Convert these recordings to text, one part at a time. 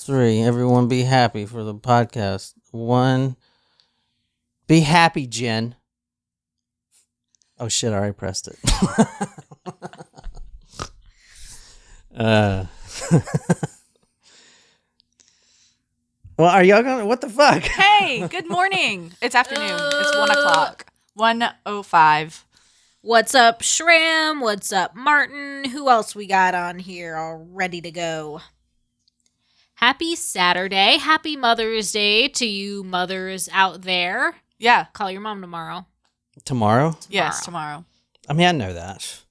3. Everyone be happy for the podcast. 1. Be happy, Jen. Oh shit, I already pressed it. Well, are y'all gonna... What the fuck? Hey, good morning. It's afternoon. It's 1 o'clock. 1:05. What's up, Shram? What's up, Martin? Who else we got on here all ready to go? Happy Saturday. Happy Mother's Day to you mothers out there. Yeah. Call your mom tomorrow. Tomorrow? Yes, tomorrow. I mean, I know that.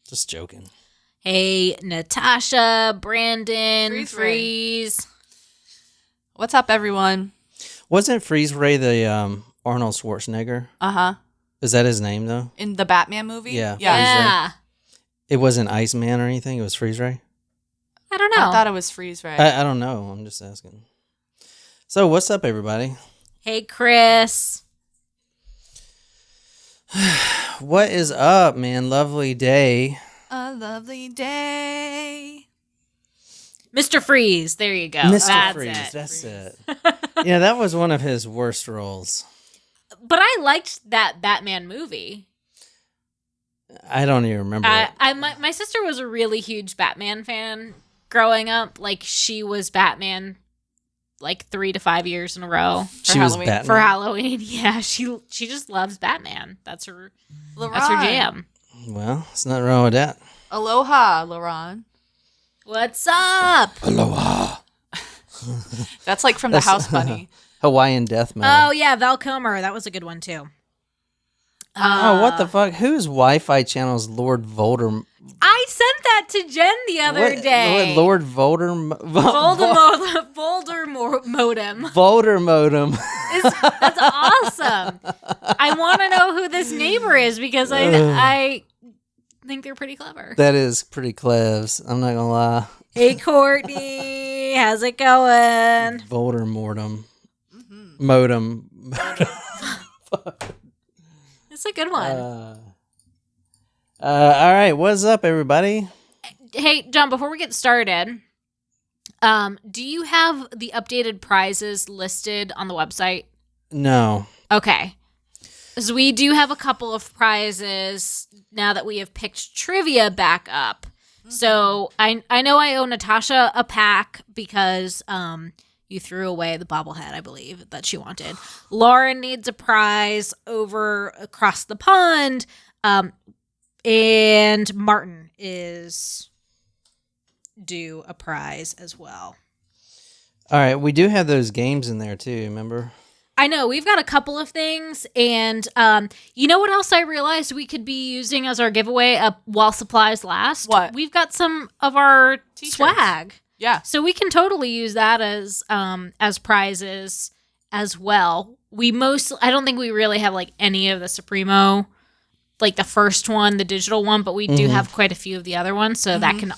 Just joking. Hey, Natasha, Brandon, Freeze. What's up, everyone? Wasn't Freeze Ray the Arnold Schwarzenegger? Uh-huh. Is that his name, though? In the Batman movie? Yeah. Yeah. It wasn't Iceman or anything? It was Freeze Ray? I don't know. I thought it was Freeze Ray. I don't know. I'm just asking. So, what's up, everybody? Hey, Chris. What is up, man? Lovely day. A lovely day. Mr. Freeze. There you go. Mr. That's Freeze. it. That's it. Yeah, that was one of his worst roles. But I liked that Batman movie. I don't even remember it. My sister was a really huge Batman fan growing up. Like, she was Batman like 3 to 5 years in a row. She was Batman? For Halloween. Yeah, she just loves Batman. That's her jam. Well, there's nothing wrong with that. Aloha, Lauren. What's up? Aloha. That's like from the House Bunny. Hawaiian death metal. Oh, yeah, Val Kilmer. That was a good one, too. Oh, what the fuck? Whose Wi-Fi channel is Lord Voldemort? I sent that to Jen the other day. What, Lord Voldemort? Voldemort modem. Voldemort. That's awesome. I want to know who this neighbor is because I think they're pretty clever. That is pretty cleves. I'm not gonna lie. Hey, Courtney. How's it going? Voldemortem. Modem. It's a good one. All right, what's up, everybody? Hey, John, before we get started, do you have the updated prizes listed on the website? No. Okay. So we do have a couple of prizes now that we have picked trivia back up. So I know I owe Natasha a pack because you threw away the bobblehead, I believe, that she wanted. Lauren needs a prize over across the pond. And Martin is due a prize as well. All right, we do have those games in there too, remember? I know, we've got a couple of things, and you know what else I realized we could be using as our giveaway while supplies last? What? We've got some of our T-shirts. swag. Yeah. So we can totally use that as prizes as well. I don't think we really have like any of the Supremo, like the first one, the digital one, but we do have quite a few of the other ones, so that can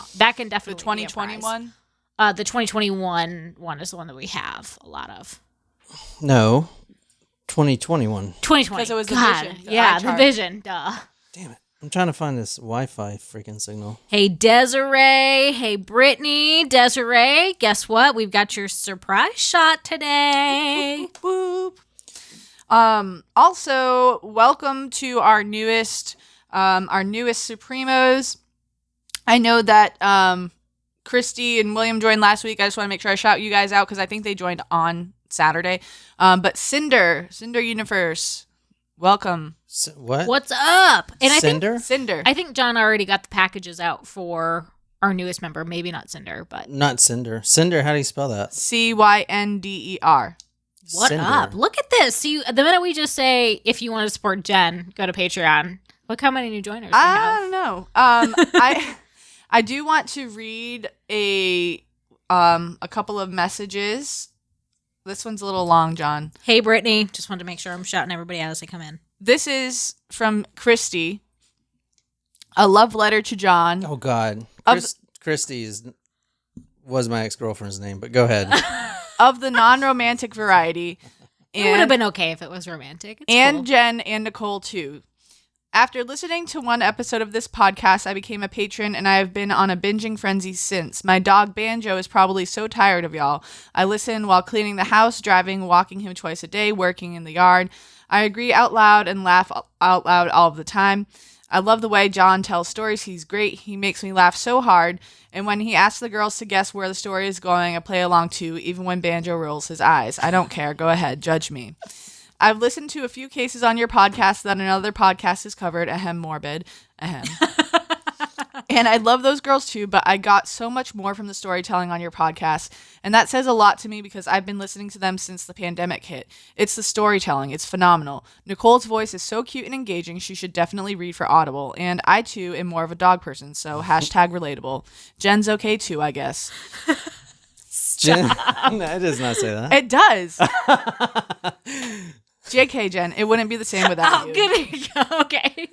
definitely The 2021 one? The 2021 one is the one that we have a lot of. No. 2021. 2020. Because it was the God, Vision. Yeah, the Vision. Duh. Damn it. I'm trying to find this Wi-Fi freaking signal. Hey, Desiree. Hey, Brittany. Desiree, guess what? We've got your surprise shot today. Boop, boop. Also, welcome to our newest Supremos. I know that Christy and William joined last week. I just want to make sure I shout you guys out because I think they joined on Saturday. But Cinder Universe, welcome. What? What's up? And Cinder? Cinder. I think John already got the packages out for our newest member. Maybe not Cinder, but Not Cinder. Cinder, how do you spell that? CYNDER. what Cinder. up? Look at this. See, the minute we just say, if you want to support Jen, go to Patreon. Look how many new joiners we I have. don't know. I do want to read a couple of messages. This one's a little long, John. Hey, Brittany. Just wanted to make sure I'm shouting everybody out as they come in. This is from Christy. A love letter to John. Oh, God. Christy was my ex-girlfriend's name, but go ahead. Of the non-romantic variety. It would have been okay if it was romantic. It's and cool. Jen and Nicole, too. After listening to one episode of this podcast, I became a patron, and I have been on a binging frenzy since. My dog Banjo is probably so tired of y'all. I listen while cleaning the house, driving, walking him twice a day, working in the yard. I agree out loud and laugh out loud all of the time. I love the way John tells stories. He's great. He makes me laugh so hard. And when he asks the girls to guess where the story is going, I play along too, even when Banjo rolls his eyes. I don't care. Go ahead. Judge me. I've listened to a few cases on your podcast that another podcast has covered. Ahem, morbid. Ahem. And I love those girls too, but I got so much more from the storytelling on your podcast. And that says a lot to me because I've been listening to them since the pandemic hit. It's the storytelling. It's phenomenal. Nicole's voice is so cute and engaging. She should definitely read for Audible. And I too am more of a dog person, so hashtag relatable. Jen's okay too, I guess. Jen, no, it does not say that. It does. JK, Jen, it wouldn't be the same without you. Good. Okay.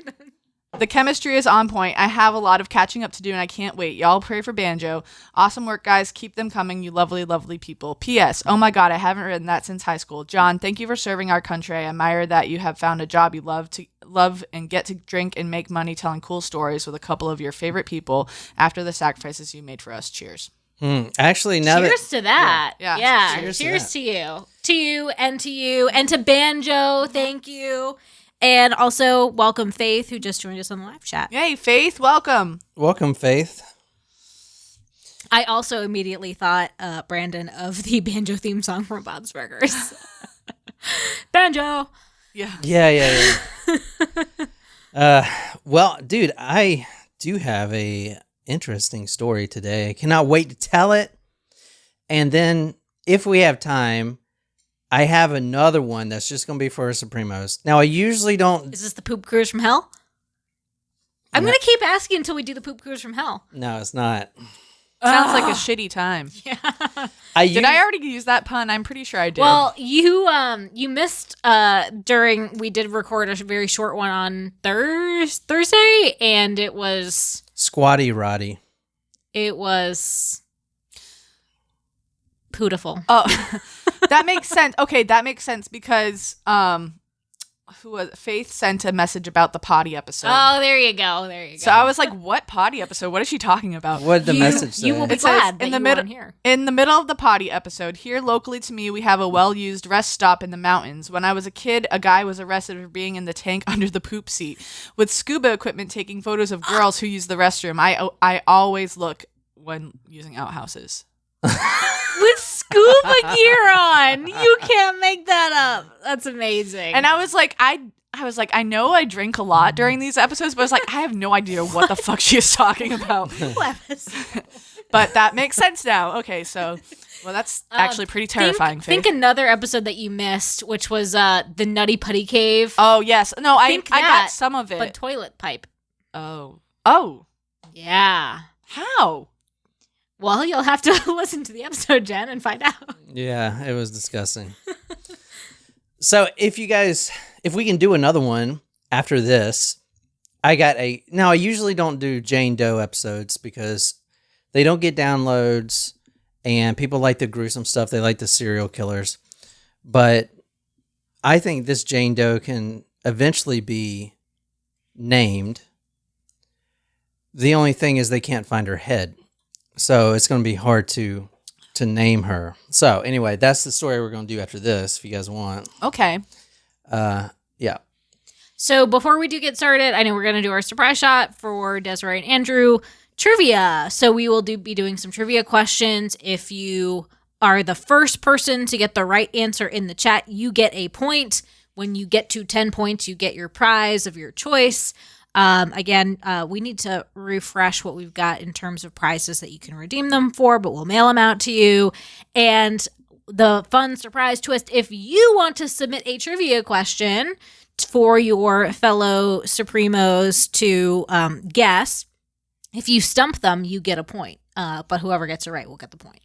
The chemistry is on point. I have a lot of catching up to do, and I can't wait. Y'all pray for Banjo. Awesome work, guys. Keep them coming, you lovely, lovely people. P.S. Oh my God, I haven't written that since high school. John, thank you for serving our country. I admire that you have found a job you love and get to drink and make money telling cool stories with a couple of your favorite people after the sacrifices you made for us. Cheers. Actually, now cheers to that. Yeah. Cheers to you. To you, and to Banjo. Thank you. And also, welcome Faith, who just joined us on the live chat. Yay, Faith, welcome. Welcome, Faith. I also immediately thought, Brandon, of the Banjo theme song from Bob's Burgers. Banjo. Yeah. Well, dude, I do have a interesting story today. I cannot wait to tell it. And then, if we have time, I have another one that's just going to be for our Supremos. Now, I usually don't... Is this the poop cruise from hell? I'm going to keep asking until we do the poop cruise from hell. No, it's not. Sounds like a shitty time. Yeah. Did I already use that pun? I'm pretty sure I did. Well, you missed we did record a very short one on Thursday, and it was... Squatty Roddy. It was... Pootiful. Oh, that makes sense. Okay, that makes sense because Faith sent a message about the potty episode. Oh, there you go. So I was like, "What potty episode? What is she talking about?" What did the message say? You will be It says, glad that you weren't here. In the middle of the potty episode, here locally to me, we have a well-used rest stop in the mountains. When I was a kid, a guy was arrested for being in the tank under the poop seat with scuba equipment, taking photos of girls who use the restroom. I always look when using outhouses. With scuba gear on. You can't make that up. That's amazing. And I was like, I know I drink a lot during these episodes, but I was like, I have no idea what the fuck she is talking about. But that makes sense now. Okay, so, well, that's actually pretty terrifying. Think another episode that you missed, which was the Nutty Putty Cave. Oh, yes. No, I got some of it. But toilet pipe. Oh. Yeah. How? Well, you'll have to listen to the episode, Jen, and find out. Yeah, it was disgusting. So if we can do another one after this, now I usually don't do Jane Doe episodes because they don't get downloads and people like the gruesome stuff. They like the serial killers. But I think this Jane Doe can eventually be named. The only thing is they can't find her head. So it's going to be hard to name her. So anyway, that's the story we're going to do after this, if you guys want. Okay. Yeah. So before we do get started, I know we're going to do our surprise shot for Desiree and Andrew trivia. So we will be doing some trivia questions. If you are the first person to get the right answer in the chat, you get a point. When you get to 10 points, you get your prize of your choice. Again, we need to refresh what we've got in terms of prizes that you can redeem them for, but we'll mail them out to you. And the fun surprise twist, if you want to submit a trivia question for your fellow Supremos to guess, if you stump them, you get a point. But whoever gets it right will get the point.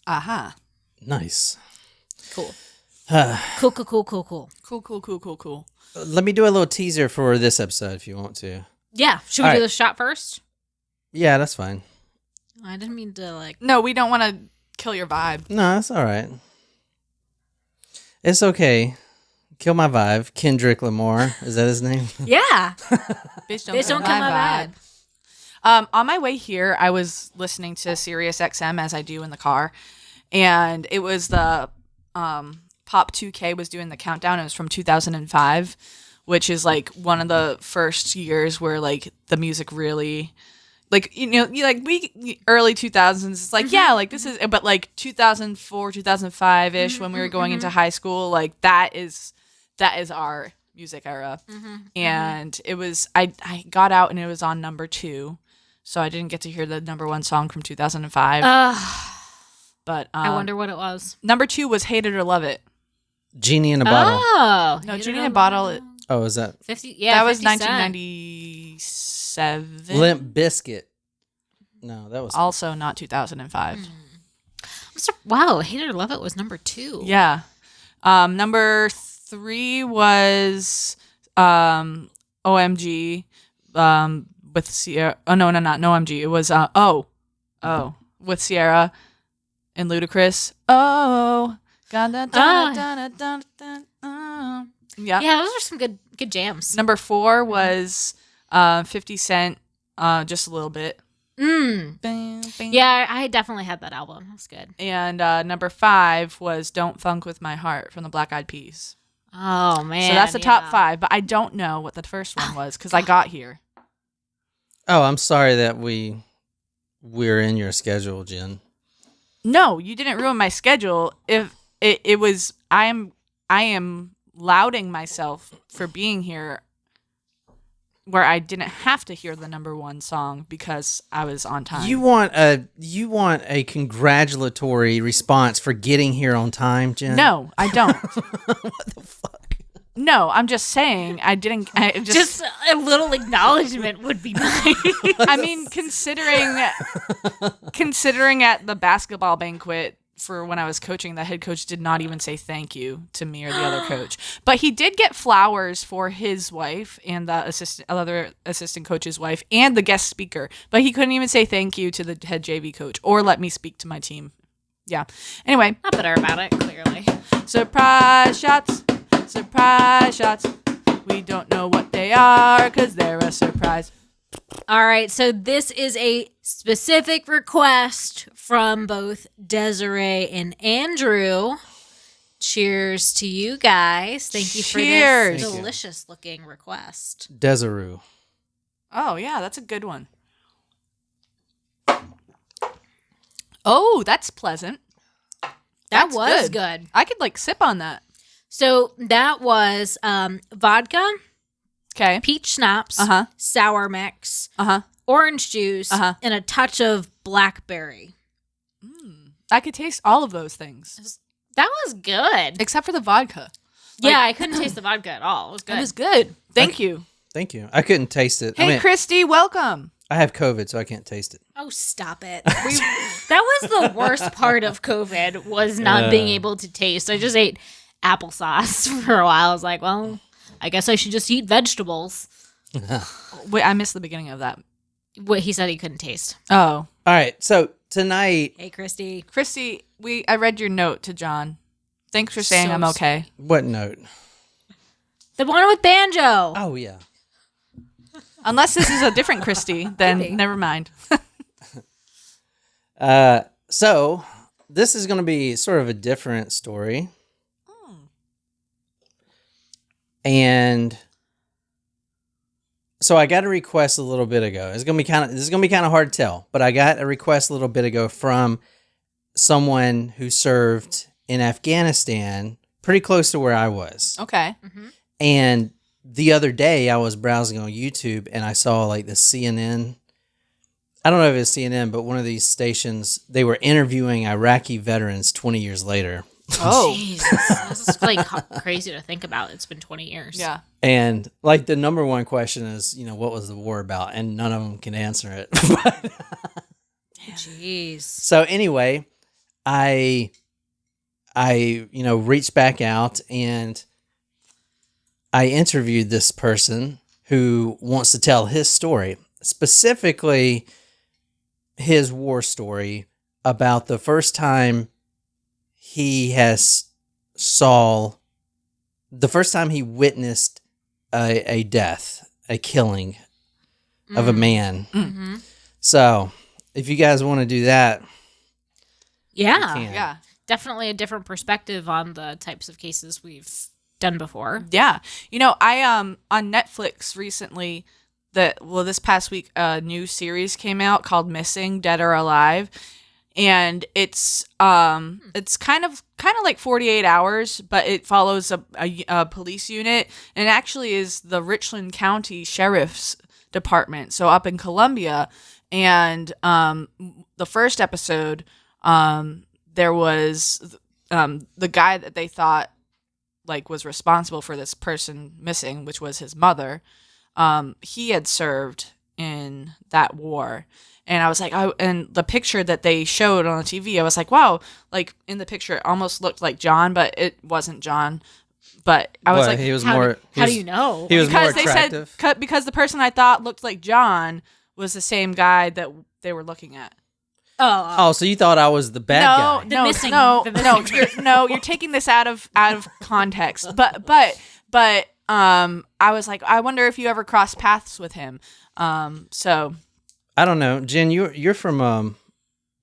Aha. Nice. Cool. Cool. Let me do a little teaser for this episode if you want to. Yeah. Should we do the shot first? Yeah, that's fine. I didn't mean to No, we don't want to kill your vibe. No, that's all right. It's okay Kill My Vibe. Kendrick Lamar. Is that his name? Yeah. Bitch, They don't kill my vibe. On my way here, I was listening to Sirius XM as I do in the car, and it was the Pop 2K was doing the countdown. It was from 2005, which is like one of the first years where like the music really, like, you know, like we early 2000s. It's like yeah, like this is, but like 2004, 2005 ish when we were going into high school, like that is our music era. And it was I got out and it was on number 2. So I didn't get to hear the number 1 song from 2005. But I wonder what it was. number 2 was Hate It or Love It. Genie in a Bottle. Oh. No, Genie in a Bottle. Oh, is that 50, yeah, that was 50 Cent. 1997. Limp Biscuit? No, that was Also not 2005. Wow, Hate It or Love It was number 2. Yeah. Number 3 was OMG with Sierra. Oh, no, not OMG. It was with Sierra and Ludacris. Oh. Yeah. Yeah, those are some good jams. Number 4 was 50 Cent, just a little bit. Bam, bam. Yeah, I definitely had that album. That's good. And number 5 was Don't Funk With My Heart from the Black Eyed Peas. Oh, man. So that's the top 5, but I don't know what the first one was because I got here. Oh, I'm sorry that we're in your schedule, Jen. No, you didn't ruin my schedule. If it was, I am lauding myself for being here where I didn't have to hear the number 1 song because I was on time. You want a congratulatory response for getting here on time, Jen? No, I don't. What the fuck? No, I'm just saying I didn't. Just a little acknowledgement would be nice. I mean, considering at the basketball banquet for when I was coaching, the head coach did not even say thank you to me or the other coach. But he did get flowers for his wife and the other assistant coach's wife and the guest speaker. But he couldn't even say thank you to the head JV coach or let me speak to my team. Yeah. Anyway. Not bitter about it, clearly. Surprise shots. Surprise shots. We don't know what they are because they're a surprise. All right, so this is a specific request from both Desiree and Andrew. Cheers to you guys. Thank you for Cheers. this delicious looking request. Desiree. Oh, yeah, that's a good one. Oh, that's pleasant. That That's was good. good. I could like sip on that. So that was vodka, Okay. peach schnapps, Uh-huh. sour mix, Uh-huh. orange juice, Uh-huh. and a touch of blackberry. I could taste all of those things. That was good. Except for the vodka. Yeah, I couldn't taste the vodka at all. It was good. It was good. Thank you. Thank you. I couldn't taste it. Hey, Christy, welcome. I have COVID, so I can't taste it. Oh, stop it. That was the worst part of COVID, was not being able to taste. I just ate applesauce for a while. I was like, well, I guess I should just eat vegetables. Wait, I missed the beginning of that. What he said he couldn't taste. Oh. All right, so tonight, Hey, Christy. Christy, I read your note to John. Thanks for saying So I'm okay. what note? The one with banjo. Oh, yeah. Unless this is a different Christy, then Maybe. never mind. So this is going to be sort of a different story. And so I got a request a little bit ago. This is gonna be kind of hard to tell, but I got a request a little bit ago from someone who served in Afghanistan, pretty close to where I was. Okay. And the other day I was browsing on YouTube and I saw like the CNN. I don't know if it's CNN, but one of these stations, they were interviewing Iraqi veterans 20 years later. Oh. Jesus. This is like crazy to think about. It's been 20 years. Yeah. And like the number one question is, what was the war about? And none of them can answer it. Jeez. So anyway, I reached back out and I interviewed this person who wants to tell his story, specifically his war story about the first time he saw the first time he witnessed a death, a killing of a man. Mm-hmm. So, if you guys want to do that, Yeah. you can. Yeah. Definitely a different perspective on the types of cases we've done before. Yeah. You know, I on Netflix recently this past week a new series came out called Missing Dead or Alive. And it's kind of like 48 Hours, but it follows a police unit, and it actually is the Richland County Sheriff's Department, so up in Columbia. And the first episode, there was the guy that they thought like was responsible for this person missing, which was his mother. He had served in that war. And I was like, and the picture that they showed on the TV, I was like, wow, like in the picture, it almost looked like John, but it wasn't John. But I was like, he was How more. do you know? He was more because they attractive. said, because the person I thought looked like John was the same guy that they were looking at. Oh, so you thought I was the bad guy? The missing- You're taking this out of context. But I was like, I wonder if you ever crossed paths with him. So. I don't know, Jen. You're from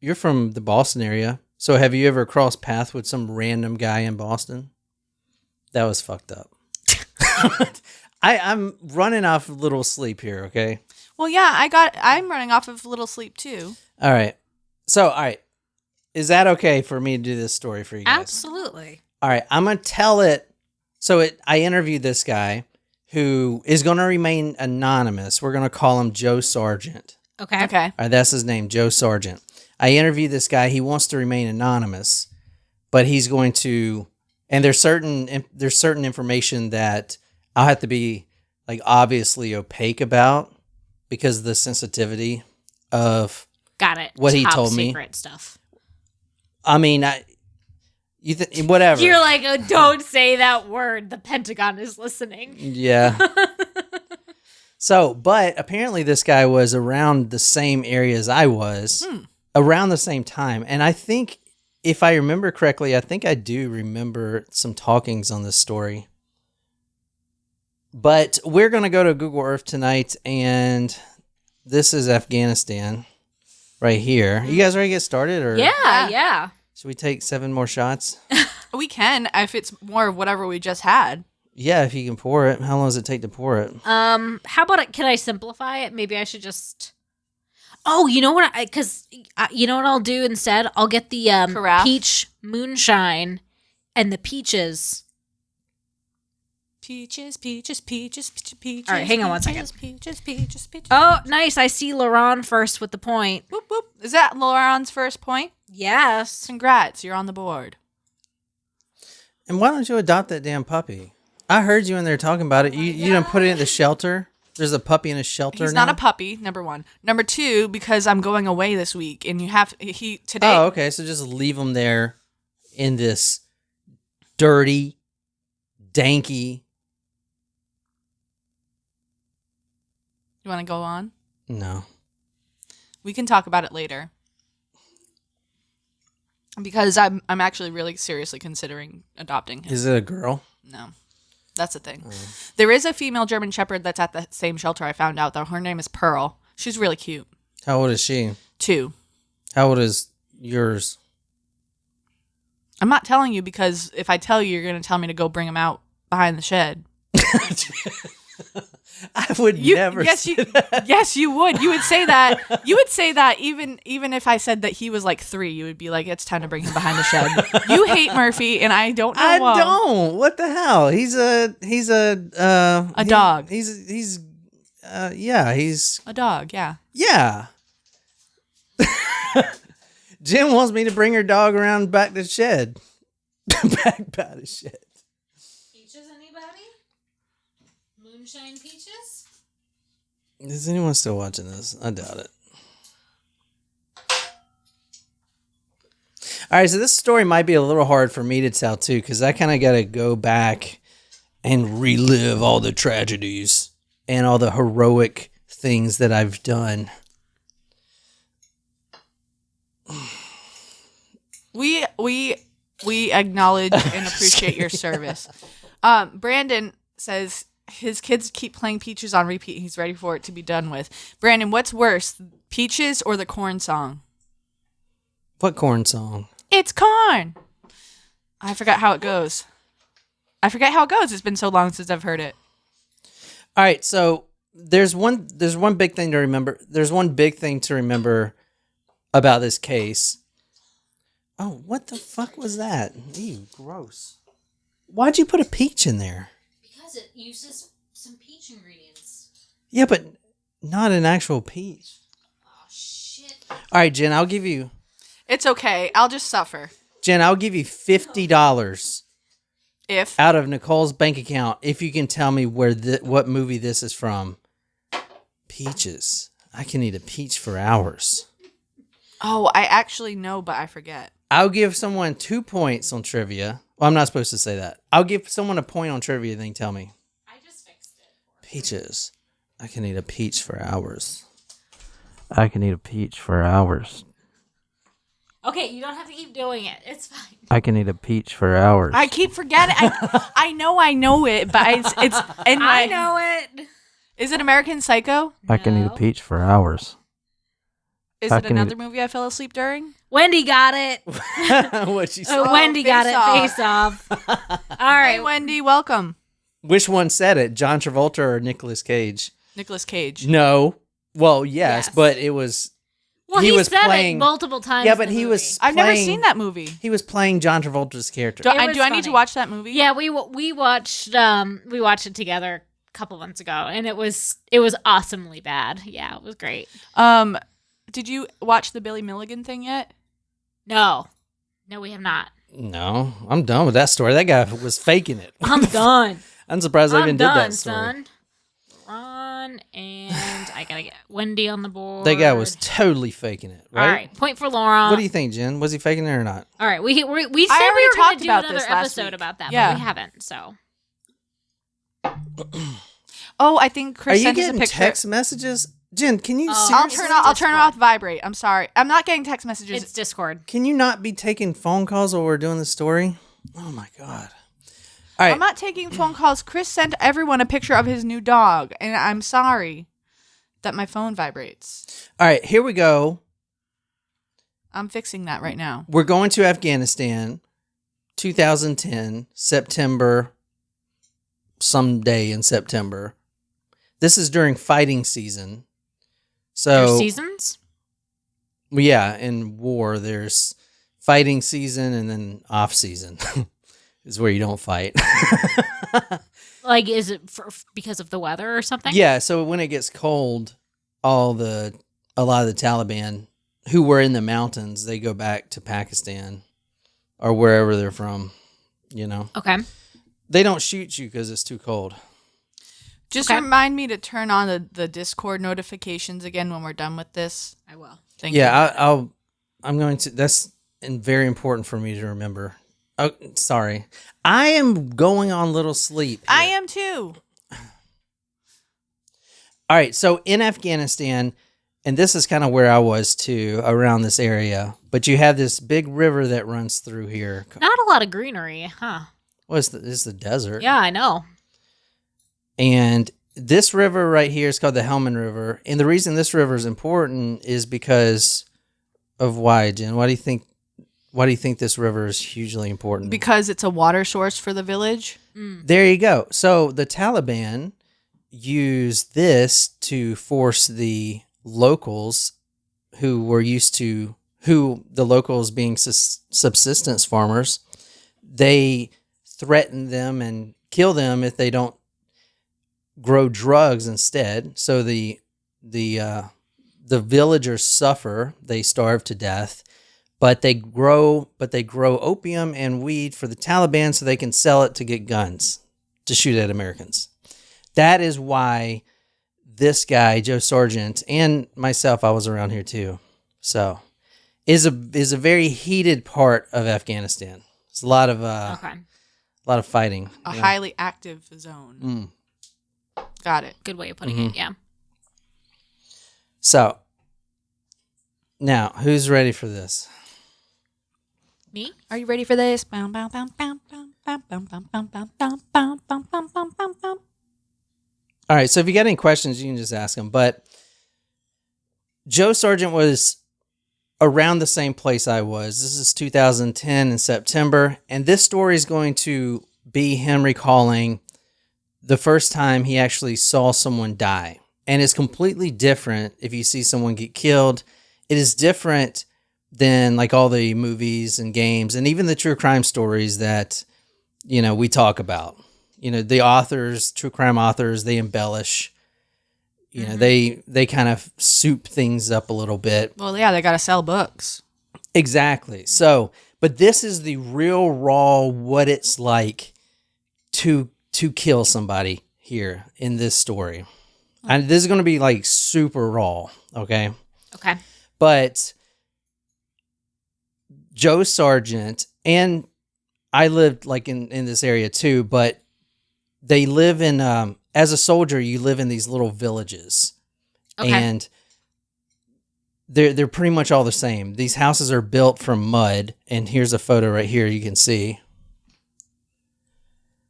the Boston area. So have you ever crossed paths with some random guy in Boston? That was fucked up. I'm running off a little sleep here. Okay. Well, yeah, I'm running off of little sleep too. All right. So, all right. Is that okay for me to do this story for you guys? Absolutely. All right. I'm gonna tell it. So I interviewed this guy who is going to remain anonymous. We're gonna call him Joe Sargent. Okay. Okay. All right, that's his name, Joe Sargent. I interviewed this guy. He wants to remain anonymous, but he's going to. And there's certain information that I'll have to be like obviously opaque about because of the sensitivity of Got it. what he Top told me. secret stuff. I mean, whatever. You're like, oh, don't say that word. The Pentagon is listening. Yeah. So, but apparently this guy was around the same area as I was around the same time. And I think, if I remember correctly, I think I do remember some talkings on this story. But we're going to go to Google Earth tonight, and this is Afghanistan right here. You guys ready to get started? Or Yeah. should we take 7 more shots? We can if it's more of whatever we just had. Yeah, if you can pour it. How long does it take to pour it? How about it? Can I simplify it? Maybe I should just. Oh, you know what? You know what I'll do instead? I'll get the Carafe? peach moonshine and the peaches. Peaches. All right, hang on one second. Peaches. Oh, nice! I see Laurent first with the point. Whoop, whoop. Is that Laurent's first point? Yes. Congrats, you're on the board. And why don't you adopt that damn puppy? I heard you in there talking about it. You didn't put it in the shelter? There's a puppy in a shelter He's now? not a puppy, number one. Number two, because I'm going away this week, and today. Oh, okay. So just leave him there in this dirty, danky. You want to go on? No. We can talk about it later. Because I'm actually really seriously considering adopting him. Is it a girl? No. That's the thing. There is a female German Shepherd that's at the same shelter I found out, though. Her name is Pearl. She's really cute. How old is she? 2. How old is yours? I'm not telling you because if I tell you, you're going to tell me to go bring him out behind the shed. I would never say that. Yes, you would. You would say that. You would say that even if I said that he was like 3, you would be like, it's time to bring him behind the shed. You hate Murphy, and I don't know I why. don't. What the hell? He's a dog. He's A dog, yeah. Yeah. Jen wants me to bring her dog around back to the shed. back by the shed. Peaches, anybody? Moonshine peaches? Is anyone still watching this? I doubt it. All right, so this story might be a little hard for me to tell too, because I kind of got to go back and relive all the tragedies and all the heroic things that I've done. We acknowledge and appreciate your service. Brandon says his kids keep playing Peaches on repeat. He's ready for it to be done with. Brandon, what's worse, Peaches or the corn song? What corn song? It's corn. I forgot how it goes. It's been so long since I've heard it. All right, so there's one big thing to remember. There's one big thing to remember about this case. Oh, what the fuck was that? Ew, gross. Why'd you put a peach in there? Because it uses some peach ingredients. Yeah, but not an actual peach. Oh, shit. All right, Jen, I'll give you... It's okay. I'll just suffer. Jen, I'll give you $50 If out of Nicole's bank account if you can tell me what movie this is from. Peaches. I can eat a peach for hours. Oh, I actually know, but I forget. I'll give someone 2 points on trivia. Well, I'm not supposed to say that. I'll give someone a point on trivia and then tell me. I just fixed it. Peaches. I can eat a peach for hours. I can eat a peach for hours. Okay, you don't have to keep doing it. It's fine. I can eat a peach for hours. I keep forgetting. I know it, but it's in my... I know it. Is it American Psycho? I can eat a peach for hours. Is it another movie I fell asleep during? Wendy got it. What she said. Wendy got it. Face off. All right, Hey, Wendy, welcome. Which one said it? John Travolta or Nicolas Cage? Nicolas Cage. No. Well, yes, Yes. but it was... Well, he was said playing- it multiple times. Yeah, in but the he movie. was... I've never playing- seen that movie. He was playing John Travolta's character. Do It I was need to funny. watch that movie? Yeah, we watched it together a couple months ago, and it was awesomely bad. Yeah, it was great. Did you watch the Billy Milligan thing yet? No, we have not. No, I'm done with that story. That guy was faking it. I'm done. I'm surprised I even I'm did done, that story. son. Ron and I gotta get Wendy on the board. That guy was totally faking it, right? All right, point for Laura. What do you think, Jen? Was he faking it or not? All right, we said we already were going talked to do about another this last episode week. about that, Yeah. but we haven't. So Oh, I think Are Chris you sent us a getting picture. text messages? Jen, can you I'll seriously? turn it off vibrate. I'm sorry. I'm not getting text messages. it's Discord. Can you not be taking phone calls while we're doing the story? Oh my god. All right. I'm not taking phone calls. Chris sent everyone a picture of his new dog, and I'm sorry that my phone vibrates. All right, here we go. I'm fixing that right now. We're going to Afghanistan, 2010, September, someday in September. This is during fighting season. So There's seasons. yeah, in war, there's fighting season and then off season is where you don't fight. Like, is it because of the weather or something? Yeah, so when it gets cold, a lot of the Taliban who were in the mountains, they go back to Pakistan or wherever they're from, you know. Okay. They don't shoot you because it's too cold. Just Okay. remind me to turn on the Discord notifications again when we're done with this. I will. Thank you. Yeah, I'm going to. That's very important for me to remember. Oh, sorry. I am going on little sleep here. I am too. All right, so in Afghanistan, and this is kind of where I was too, around this area, but you have this big river that runs through here. Not a lot of greenery, huh? Well, it's the desert. Yeah, I know. And this river right here is called the Helmand River. And the reason this river is important is because of why, Jen? Why do you think this river is hugely important? Because it's a water source for the village. There you go. So the Taliban use this to force the locals who the locals being subsistence farmers, they threaten them and kill them if they don't grow drugs instead. So the villagers suffer, they starve to death, but they grow opium and weed for the Taliban so they can sell it to get guns to shoot at Americans. That is why this guy, Joe Sargent, and myself, I was around here too. So is a very heated part of Afghanistan. It's a lot of Okay. a lot of fighting. A you know. highly active zone. Got it. Good way of putting it. Yeah. So now, who's ready for this? Me? Are you ready for this? Bum, bum, bum, bum, bum, bum, bum, bum, bum, bum, bum, bum, All right, so if you got any questions, you can just ask him. But Joe Sargent was around the same place I was. This is 2010 in September, and this story is going to be him recalling the first time he actually saw someone die. And it's completely different if you see someone get killed. It is different than like all the movies and games and even the true crime stories that, we talk about. The authors, true crime authors, they embellish. They kind of soup things up a little bit. Well, yeah, they got to sell books. Exactly. So, but this is the real raw what it's like to kill somebody here in this story. And this is going to be like super raw, okay? Okay. But Joe Sargent, and I lived like in this area too, but they live in, as a soldier, you live in these little villages. Okay. And they're pretty much all the same. These houses are built from mud, and here's a photo right here you can see.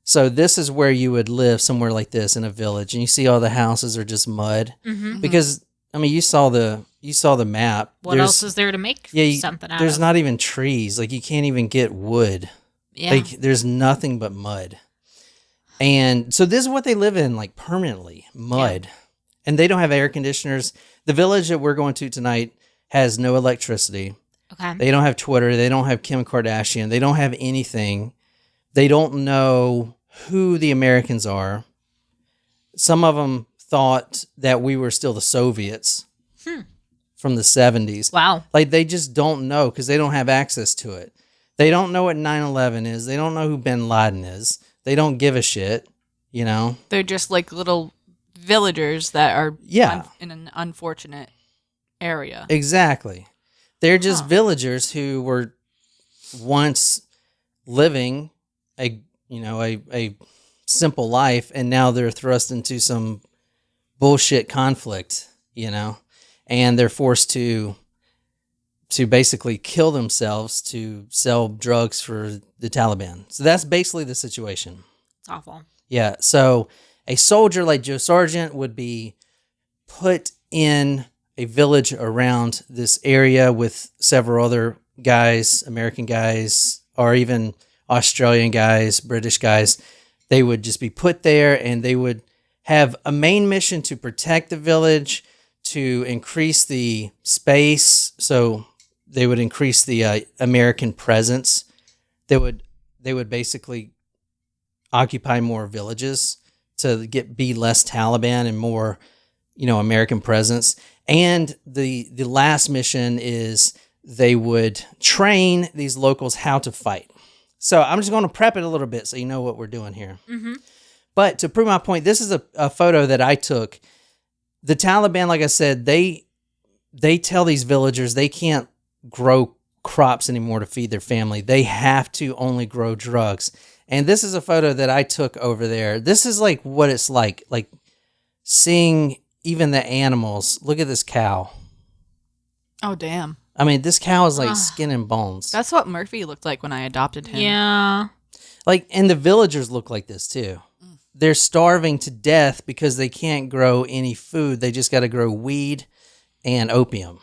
So this is where you would live, somewhere like this in a village, and you see all the houses are just mud. Mm-hmm. Because you saw the map. What else is there to make something out of? There's not even trees. Like you can't even get wood. Yeah. Like there's nothing but mud. And so this is what they live in, like permanently, mud. Yeah. And they don't have air conditioners. The village that we're going to tonight has no electricity. Okay. They don't have Twitter. They don't have Kim Kardashian. They don't have anything. They don't know who the Americans are. Some of them thought that we were still the Soviets from the 70s. Wow. Like they just don't know because they don't have access to it. They don't know what 9/11 is. They don't know who bin Laden is. They don't give a shit, They're just like little villagers that are in an unfortunate area. Exactly. They're just villagers who were once living a simple life, and now they're thrust into some bullshit conflict, and they're forced to basically kill themselves to sell drugs for the Taliban. So that's basically the situation. It's awful. Yeah. So a soldier like Joe Sargent would be put in a village around this area with several other guys, American guys, or even Australian guys, British guys. They would just be put there, and they would have a main mission to protect the village, to increase the space. So they would increase the American presence. They would basically occupy more villages to be less Taliban and more, American presence. And the last mission is they would train these locals how to fight. So I'm just going to prep it a little bit so you know what we're doing here. Mm-hmm. But to prove my point, this is a photo that I took. The Taliban, like I said, they tell these villagers they can't grow crops anymore to feed their family. They have to only grow drugs. And this is a photo that I took over there. This is like what it's like seeing even the animals. Look at this cow. Oh, damn. I mean, this cow is like skin and bones. That's what Murphy looked like when I adopted him. Yeah. And the villagers look like this too. They're starving to death because they can't grow any food. They just got to grow weed and opium.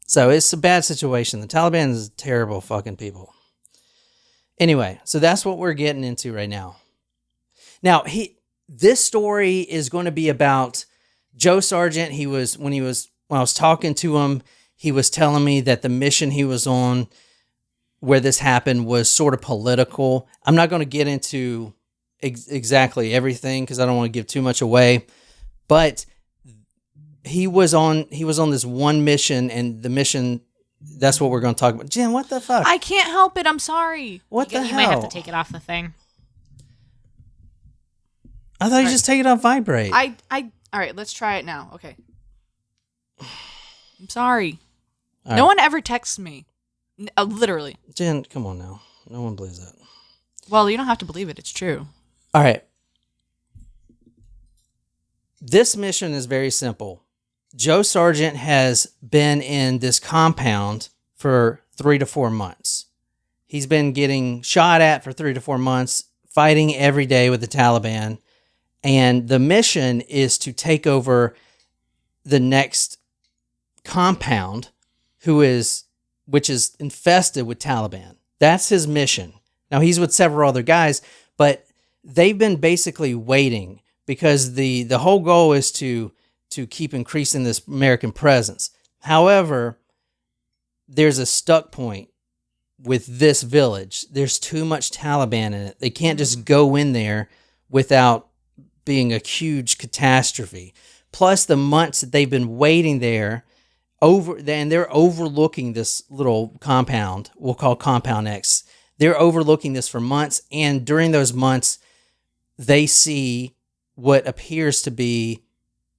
So it's a bad situation. The Taliban is terrible fucking people. Anyway, so that's what we're getting into right now. Now, this story is going to be about Joe Sargent. When I was talking to him, he was telling me that the mission he was on where this happened was sort of political. I'm not going to get into exactly everything because I don't want to give too much away, but he was on this one mission, and the mission, that's what we're going to talk about. Jen, what the fuck? I can't help it. I'm sorry. What the hell? You might have to take it off the thing. I thought you just take it off vibrate. All right, let's try it now. Okay. I'm sorry. All no right. one ever texts me. Literally. Jen, come on now. No one believes that. Well, you don't have to believe it. It's true. All right. This mission is very simple. Joe Sargent has been in this compound for 3 to 4 months. He's been getting shot at for 3 to 4 months, fighting every day with the Taliban. And the mission is to take over the next compound, which is infested with Taliban. That's his mission. Now he's with several other guys, but they've been basically waiting because the whole goal is to keep increasing this American presence. However, there's a stuck point with this village. There's too much Taliban in it. They can't just go in there without being a huge catastrophe. Plus the months that they've been waiting there and they're overlooking this little compound, we'll call Compound X. They're overlooking this for months, and during those months, they see what appears to be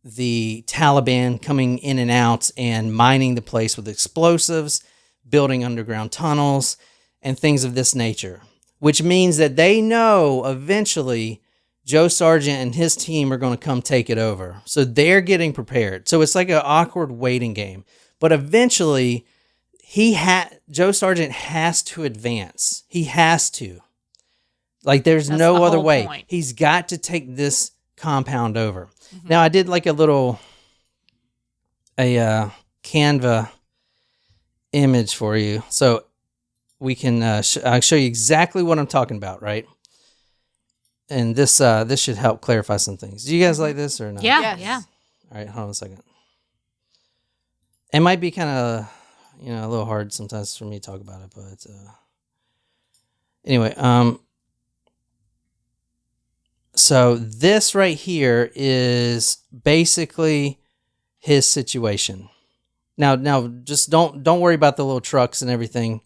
the Taliban coming in and out and mining the place with explosives, building underground tunnels, and things of this nature, which means that they know eventually Joe Sargent and his team are going to come take it over. So they're getting prepared. So it's like an awkward waiting game. But eventually, Joe Sargent has to advance. He has to. Like, there's That's no the other whole way. point. He's got to take this compound over. Now, I did like a Canva image for you. So we can, I'll show you exactly what I'm talking about, right? And this should help clarify some things. Do you guys like this or not? Yeah, Yes. yeah. All right, hold on a second. It might be kind of, a little hard sometimes for me to talk about it, but anyway, so this right here is basically his situation. Now, just don't worry about the little trucks and everything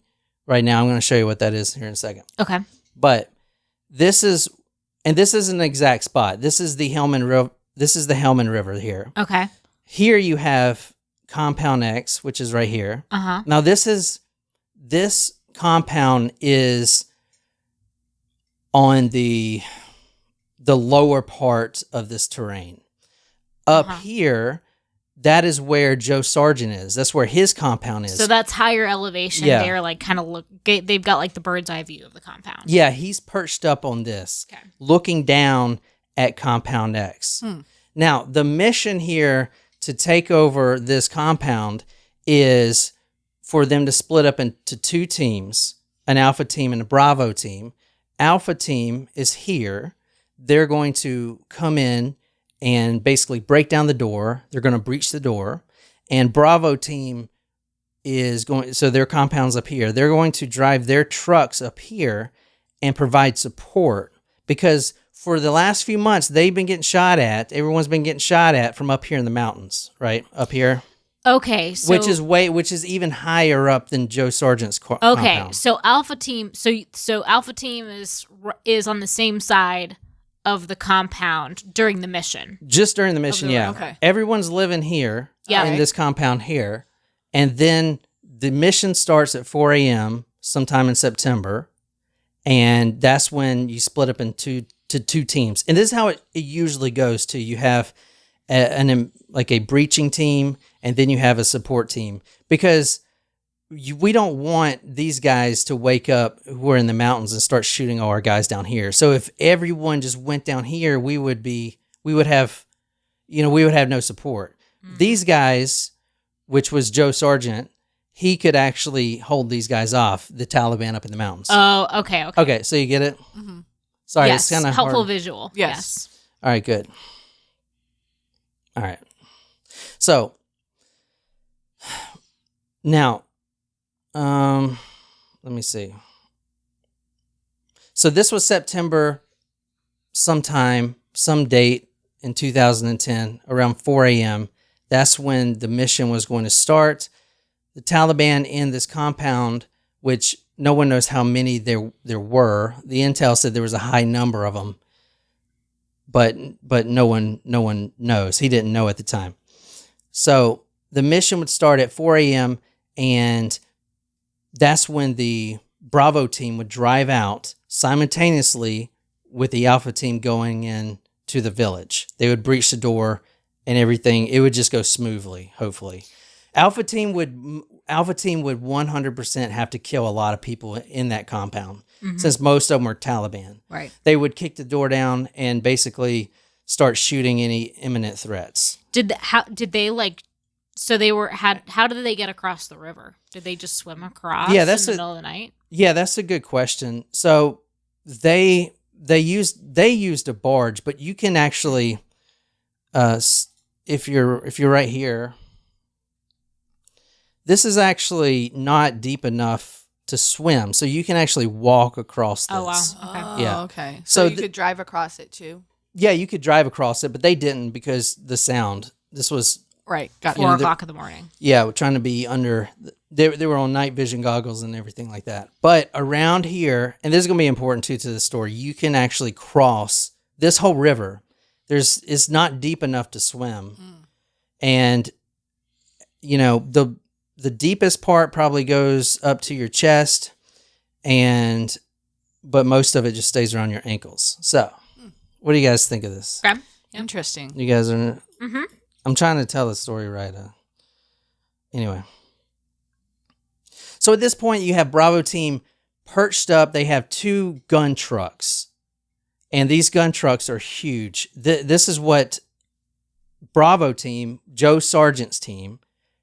right now. I'm going to show you what that is here in a second. Okay. But this is an exact spot. This is the Helmand River. This is the Helmand River here. Okay. Here you have Compound X, which is right here. Uh-huh. Now this compound is on the lower part of this terrain. Up here, that is where Joe Sargent is. That's where his compound is. So that's higher elevation. Yeah. They're like kind of they've got like the bird's eye view of the compound. Yeah, he's perched up on this, Okay. looking down at Compound X. Now, the mission here to take over this compound is for them to split up into two teams, an Alpha team and a Bravo team. Alpha team is here. They're going to come in and basically break down the door. They're going to breach the door. And Bravo team is going, so their compound's up here. They're going to drive their trucks up here and provide support, because for the last few months, they've been getting shot at. Everyone's been getting shot at from up here in the mountains, right? Up here. Okay. So Which is even higher up than Joe Sargent's compound. okay. So Alpha team. So Alpha team is on the same side of the compound during the mission. Just during the mission, yeah. Okay. Everyone's living here Yeah. in this compound here. And then the mission starts at 4 a.m. sometime in September. And that's when you split up into two teams. And this is how it usually goes too. You have a breaching team, and then you have a support team, because we don't want these guys to wake up who are in the mountains and start shooting all our guys down here. So if everyone just went down here, we would have no support. These guys, which was Joe Sargent, he could actually hold these guys off, the Taliban up in the mountains. Oh, okay. Okay. Okay, so you get it? Mm-hmm. Sorry, Yes. it's kind of helpful hard. visual. Yes. All right, good. All right. So now, let me see. So this was September some date in 2010, around 4 a.m. That's when the mission was going to start. The Taliban in this compound, which no one knows how many there were. The intel said there was a high number of them, but no one knows. He didn't know at the time. So the mission would start at 4 a.m. and that's when the Bravo team would drive out simultaneously with the Alpha team going in to the village. They would breach the door and everything. It would just go smoothly, hopefully. Alpha team would 100% have to kill a lot of people in that compound, since most of them are Taliban. Right. They would kick the door down and basically start shooting any imminent threats. How did they how did they get across the river? Did they just swim across in the middle of the night? Yeah, that's a good question. So they used a barge, but you can actually if you're right here, this is actually not deep enough to swim, so you can actually walk across this. Oh wow. Okay. Yeah. Okay. So you could drive across it too. Yeah, you could drive across it, but they didn't because the sound. This was right. Got 4 o'clock in the morning. Yeah, we're trying to be under. They were on night vision goggles and everything like that. But around here, and this is going to be important too to the story, you can actually cross this whole river. It's not deep enough to swim, and the deepest part probably goes up to your chest, but most of it just stays around your ankles. So, what do you guys think of this? Okay. Interesting. You guys are. Mm-hmm. I'm trying to tell the story right. Anyway. So at this point, you have Bravo team perched up. They have 2 gun trucks. And these gun trucks are huge. This is what Bravo team, Joe Sargent's team,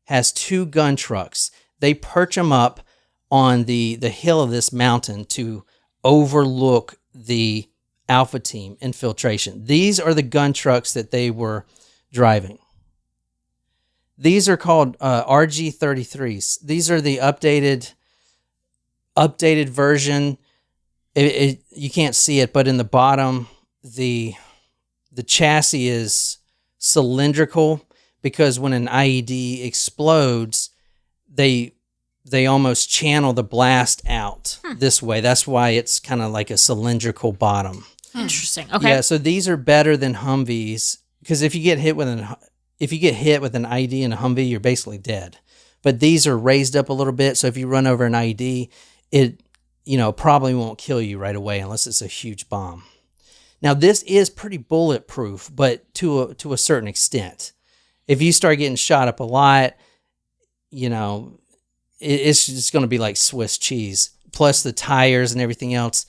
has 2 gun trucks. They perch them up on the hill of this mountain to overlook the Alpha team infiltration. These are the gun trucks that they were driving. These are called RG-33s. These are the updated version. You can't see it, but in the bottom, the chassis is cylindrical because when an IED explodes, they almost channel the blast out this way. That's why it's kind of like a cylindrical bottom. Interesting. Okay. Yeah, so these are better than Humvees because if you get hit with an IED in a Humvee, you're basically dead. But these are raised up a little bit, so if you run over an IED, it probably won't kill you right away unless it's a huge bomb. Now, this is pretty bulletproof, but to a certain extent. If you start getting shot up a lot, it's just going to be like Swiss cheese, plus the tires and everything else.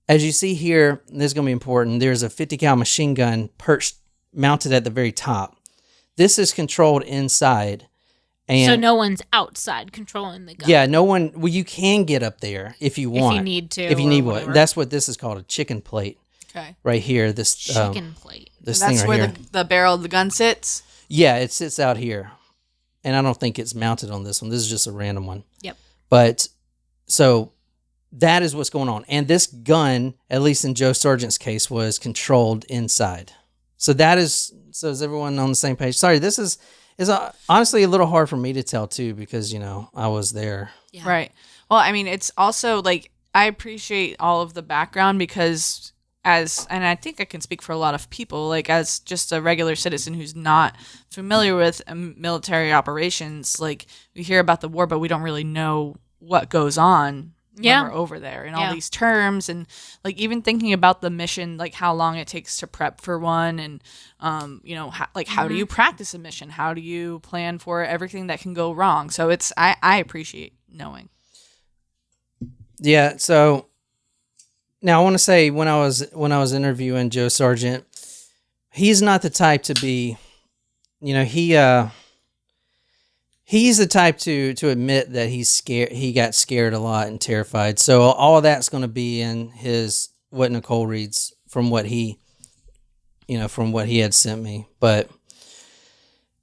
As you see here, this is going to be important. There's a 50 cal machine gun mounted at the very top. This is controlled inside. And so no one's outside controlling the gun. Yeah, no one. Well, you can get up there if you want. If you need to. If you need one. That's what this is called, a chicken plate. Okay. Right here. This chicken plate. This and thing that's right where here. the barrel of the gun sits? Yeah, it sits out here. And I don't think it's mounted on this one. This is just a random one. Yep. But so that is what's going on. And this gun, at least in Joe Sargent's case, was controlled inside. So is everyone on the same page? Sorry, this is honestly a little hard for me to tell too because, I was there. Yeah. Right. Well, I mean, it's also like I appreciate all of the background because and I think I can speak for a lot of people, like as just a regular citizen who's not familiar with military operations, like we hear about the war, but we don't really know what goes on when we're over there and all these terms and like even thinking about the mission, like how long it takes to prep for one and, how do you practice a mission? How do you plan for everything that can go wrong? So I appreciate knowing. Yeah. So now I want to say when I was interviewing Joe Sargent, he's not the type to be, he's the type to admit that he's scared. He got scared a lot and terrified. So all of that's going to be in what Nicole reads from what he had sent me. But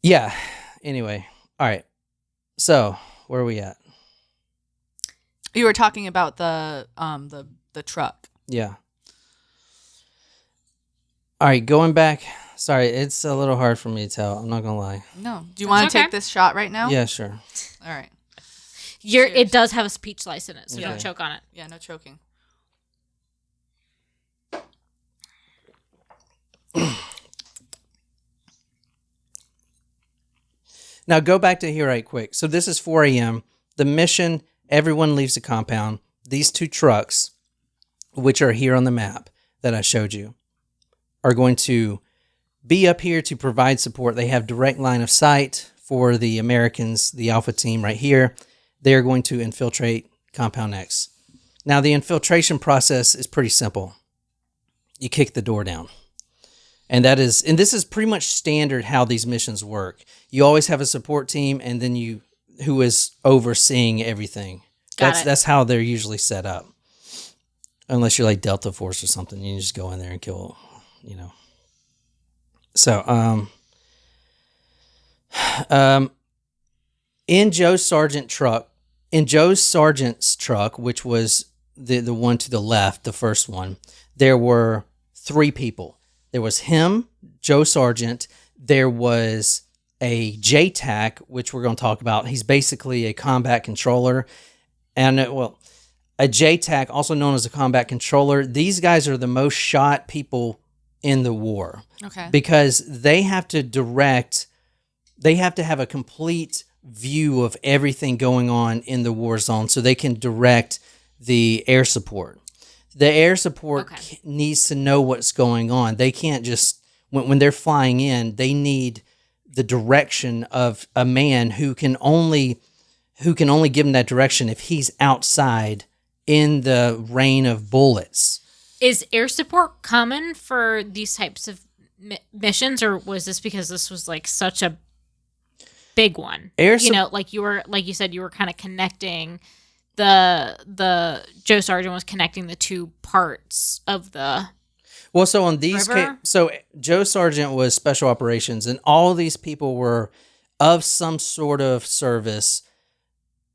yeah, anyway. All right. So where are we at? You were talking about the truck. Yeah. All right, going back. Sorry, it's a little hard for me to tell. I'm not gonna lie. No. Do you want to take this shot right now? Yeah, sure. All right. It does have a speech slice in it, so Okay. don't choke on it. Yeah, no choking. Now go back to here right quick. So this is 4 a.m. The mission, everyone leaves the compound. These 2 trucks, which are here on the map that I showed you, are going to be up here to provide support. They have direct line of sight for the Americans, the Alpha team right here. They are going to infiltrate Compound X. Now, the infiltration process is pretty simple. You kick the door down. And this is pretty much standard how these missions work. You always have a support team, and then who is overseeing everything. That's how they're usually set up. Unless you're like Delta Force or something, you just go in there and kill, So, in Joe Sargent's truck, which was the one to the left, the first one, there were 3 people. There was him, Joe Sargent. There was a JTAC, which we're going to talk about. He's basically a combat controller. And, a JTAC, also known as a combat controller. These guys are the most shot people in the war. Okay. Because they have to have a complete view of everything going on in the war zone so they can direct the air support. The air support needs to know what's going on. They can't just, when they're flying in, they need the direction of a man who can only give them that direction if he's outside in the rain of bullets. Is air support common for these types of missions, or was this because this was like such a big one? Like you said, you were kind of connecting the Joe Sargent was connecting the 2 parts of the. Well, so on these, so Joe Sargent was special operations, and all these people were of some sort of service,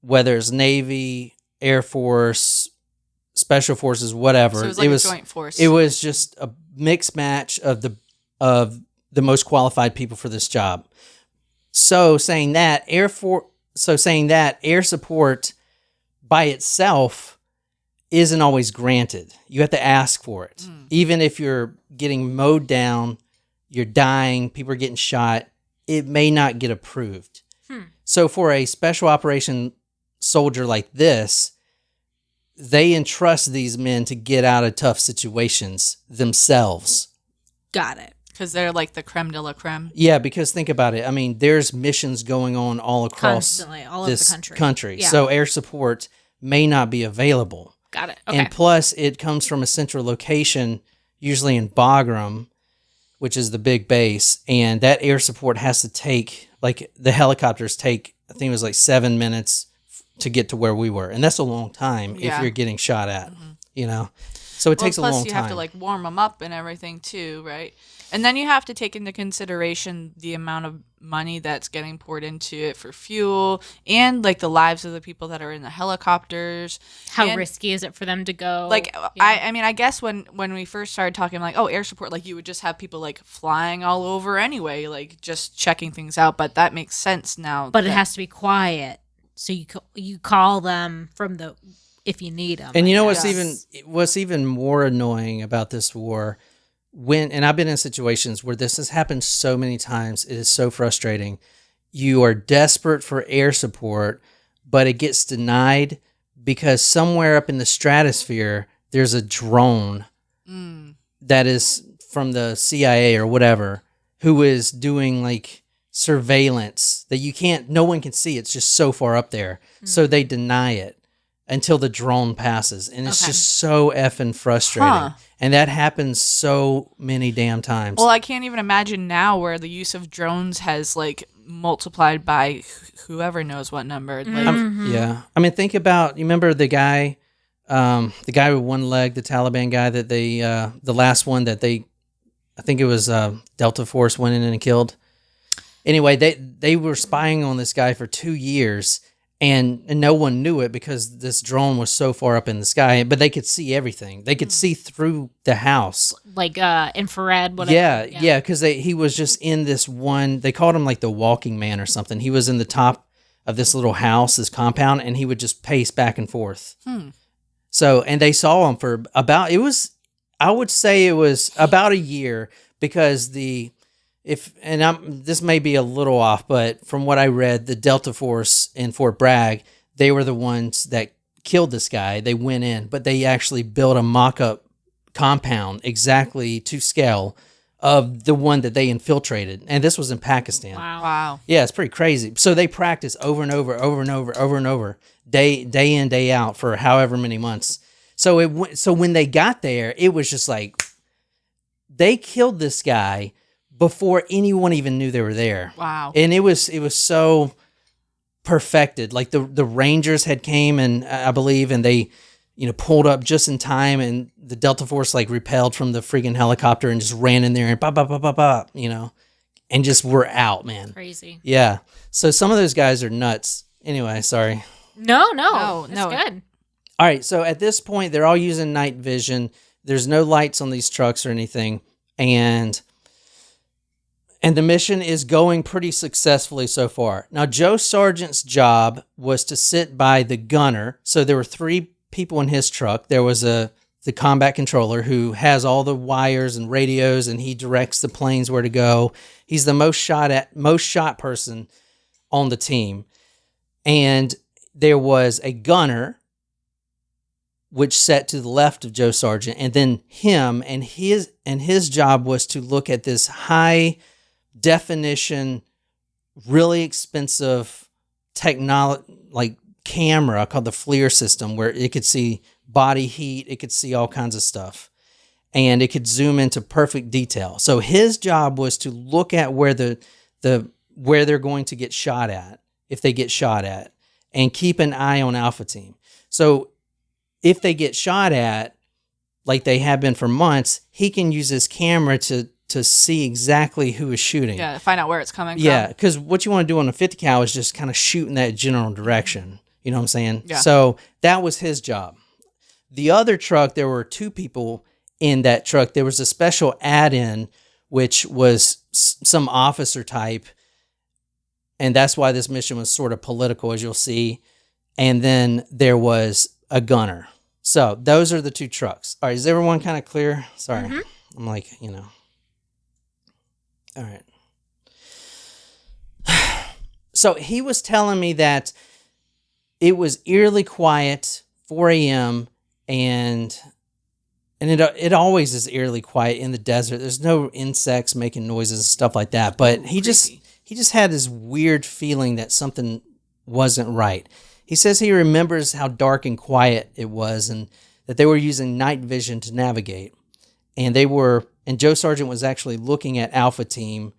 whether it's Navy, Air Force, Special Forces, whatever. So it was a joint force. It was just a mixed match of the most qualified people for this job. So saying that air support by itself isn't always granted. You have to ask for it. Even if you're getting mowed down, you're dying, people are getting shot, it may not get approved. So for a special operation soldier like this, they entrust these men to get out of tough situations themselves. Got it. Because they're like the creme de la creme. Yeah, because think about it. I mean, there's missions going on all across constantly, all over the country. Yeah. So air support may not be available. Got it. Okay. And plus, it comes from a central location, usually in Bagram, which is the big base. And that air support has to take, like the helicopters take, I think it was like 7 minutes to get to where we were. And that's a long time if you're getting shot at, So it takes a long time. Plus, you have to like warm them up and everything too, right? And then you have to take into consideration the amount of money that's getting poured into it for fuel and like the lives of the people that are in the helicopters. How risky is it for them to go? Like, I mean, I guess when we first started talking, like, air support, like you would just have people like flying all over anyway, like just checking things out. But that makes sense now. But it has to be quiet. So you call them if you need them. And what's even more annoying about this war, and I've been in situations where this has happened so many times, it is so frustrating. You are desperate for air support, but it gets denied because somewhere up in the stratosphere there's a drone that is from the CIA or whatever who is doing like surveillance that no one can see. It's just so far up there. So they deny it until the drone passes. And it's just so effing frustrating. And that happens so many damn times. Well, I can't even imagine now where the use of drones has like multiplied by whoever knows what number. Like, yeah. I mean, think about, you remember the guy with one leg, the Taliban guy that the last one that I think it was Delta Force went in and killed. Anyway, they were spying on this guy for 2 years, and no one knew it because this drone was so far up in the sky, but they could see everything. They could see through the house. Like infrared, whatever. Yeah, because he was just in this one, they called him like the walking man or something. He was in the top of this little house, this compound, and he would just pace back and forth. So, and they saw him for I would say it was about a year, because this may be a little off, but from what I read, the Delta Force in Fort Bragg, they were the ones that killed this guy. They went in, but they actually built a mock-up compound exactly to scale of the one that they infiltrated. And this was in Pakistan. Wow. Yeah, it's pretty crazy. So they practice over and over, day in, day out for however many months. So when they got there, it was just like, they killed this guy before anyone even knew they were there. Wow. And it was so perfected. Like the Rangers had came and I believe, and they, pulled up just in time, and the Delta Force like repelled from the freaking helicopter and just ran in there and and just were out, man. Crazy. Yeah. So some of those guys are nuts. Anyway, sorry. No, No. good. All right. So at this point, they're all using night vision. There's no lights on these trucks or anything. And the mission is going pretty successfully so far. Now, Joe Sargent's job was to sit by the gunner. So there were 3 people in his truck. There was the combat controller who has all the wires and radios, and he directs the planes where to go. He's the most shot person on the team. And there was a gunner, which sat to the left of Joe Sargent, and then him, and his job was to look at this high definition, really expensive technology, like camera called the FLIR system, where it could see body heat, it could see all kinds of stuff, and it could zoom into perfect detail. So his job was to look at where where they're going to get shot at, if they get shot at, and keep an eye on Alpha Team. So if they get shot at, like they have been for months, he can use his camera to see exactly who is shooting. Yeah, find out where it's coming from. Yeah, because what you want to do on a 50 cal is just kind of shoot in that general direction. You know what I'm saying? Yeah. So that was his job. The other truck, there were 2 people in that truck. There was a special add-in, which was some officer type. And that's why this mission was sort of political, as you'll see. And then there was a gunner. So those are the 2 trucks. All right, is everyone kind of clear? Sorry. Mm-hmm. I'm like, All right. So he was telling me that it was eerily quiet, 4 a.m., and it always is eerily quiet in the desert. There's no insects making noises and stuff like that. But he just had this weird feeling that something wasn't right. He says he remembers how dark and quiet it was, and that they were using night vision to navigate. And Joe Sargent was actually looking at Alpha Team.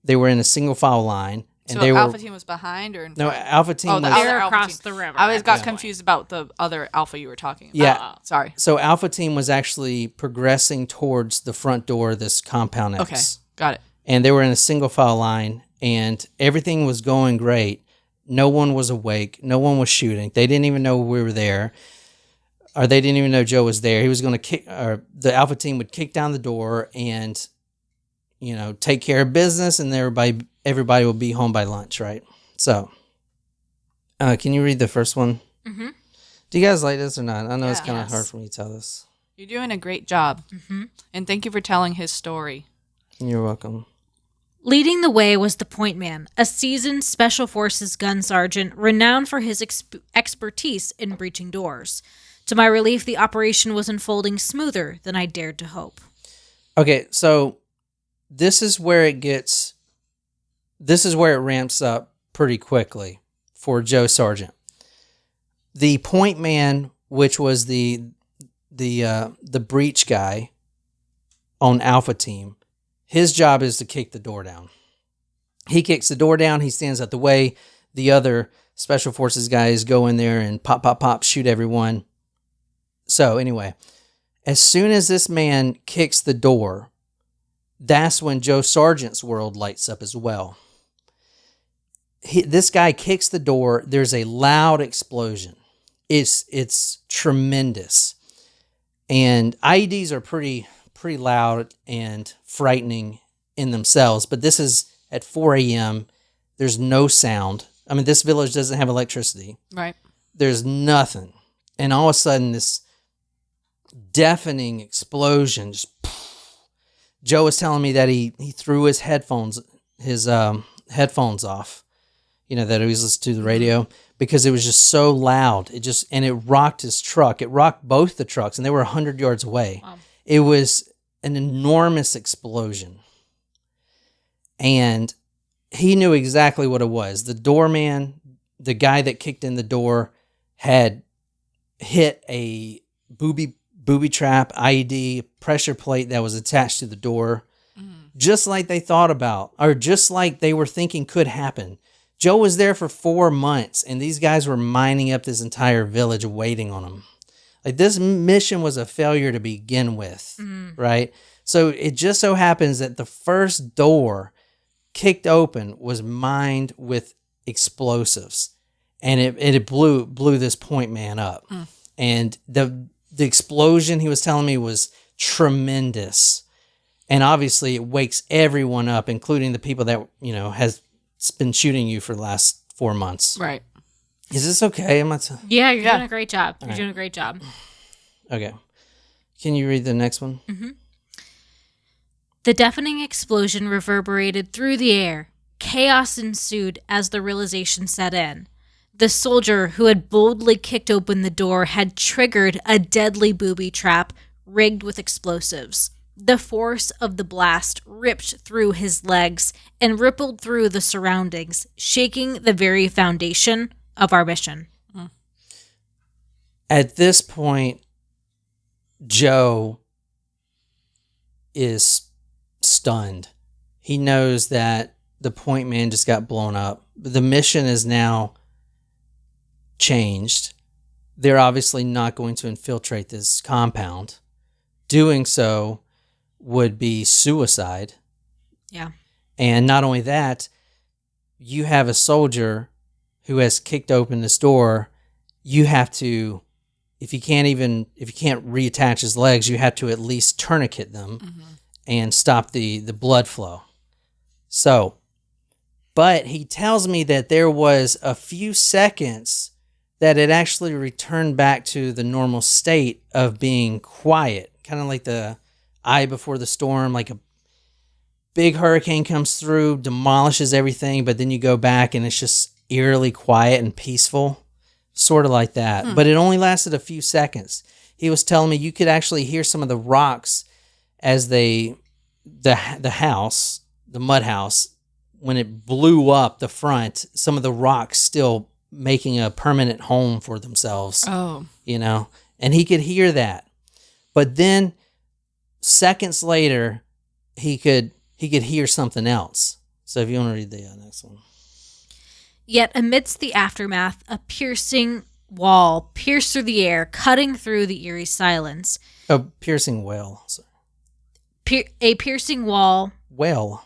They were in a single file line. And So Alpha Team was behind or in front? No, Alpha Team was... They're Alpha across Team. the river. I always got Yeah. confused about the other Alpha you were talking about. Yeah. Sorry. So Alpha Team was actually progressing towards the front door of this Compound X. Okay, got it. And they were in a single file line, and everything was going great. No one was awake. No one was shooting. They didn't even know we were there. Or they didn't even know Joe was there. He was going to the Alpha Team would kick down the door and, take care of business, and everybody will be home by lunch, right? So, can you read the first one? Mm-hmm. Do you guys like this or not? I know it's Yeah. kind of Yes. hard for me to tell this. You're doing a great job. Mm-hmm. And thank you for telling his story. You're welcome. Leading the way was the point man, a seasoned Special Forces gun sergeant renowned for his expertise in breaching doors. To my relief, the operation was unfolding smoother than I dared to hope. Okay, so this is where it ramps up pretty quickly for Joe Sargent. The point man, which was the breach guy on Alpha Team, his job is to kick the door down. He kicks the door down. He stands out the way. The other Special Forces guys go in there and pop, pop, pop, shoot everyone. So anyway, as soon as this man kicks the door, that's when Joe Sargent's world lights up as well. This guy kicks the door. There's a loud explosion. It's tremendous. And IEDs are pretty loud and frightening in themselves, but this is at 4 a.m. There's no sound. I mean, this village doesn't have electricity. Right. There's nothing. And all of a sudden, this deafening explosion. Just, Joe was telling me that he threw his headphones off, that he was listening to the radio, because it was just so loud. And it rocked his truck. It rocked both the trucks, and they were 100 yards away. Wow. It was an enormous explosion. And he knew exactly what it was. The doorman, the guy that kicked in the door, had hit a booby booby trap, IED, pressure plate that was attached to the door, just like they thought about, or just like they were thinking could happen. Joe was there for 4 months, and these guys were mining up this entire village waiting on him. Like, this mission was a failure to begin with, right? So it just so happens that the first door kicked open was mined with explosives, and it blew this point man up. And the explosion, he was telling me, was tremendous. And obviously it wakes everyone up, including the people that, has been shooting you for the last 4 months. Right. Is this okay? Yeah, you're doing a great job. You're doing a great job. Okay. Can you read the next one? Mm-hmm. The deafening explosion reverberated through the air. Chaos ensued as the realization set in. The soldier who had boldly kicked open the door had triggered a deadly booby trap rigged with explosives. The force of the blast ripped through his legs and rippled through the surroundings, shaking the very foundation of our mission. At this point, Joe is stunned. He knows that the point man just got blown up. The mission is now changed. They're obviously not going to infiltrate this compound. Doing so would be suicide. Yeah. And not only that, you have a soldier who has kicked open this door. You have to, if you can't reattach his legs, you have to at least tourniquet them and stop the blood flow. So, but he tells me that there was a few seconds that it actually returned back to the normal state of being quiet, kind of like the eye before the storm, like a big hurricane comes through, demolishes everything, but then you go back and it's just eerily quiet and peaceful, sort of like that. But it only lasted a few seconds. He was telling me you could actually hear some of the rocks as the house, the mud house, when it blew up the front, some of the rocks still making a permanent home for themselves. Oh. And he could hear that. But then seconds later, he could hear something else. So if you want to read the next one. Yet amidst the aftermath, a piercing wall pierced through the air, cutting through the eerie silence. Oh, piercing wail. Sorry. A piercing wall. Wail.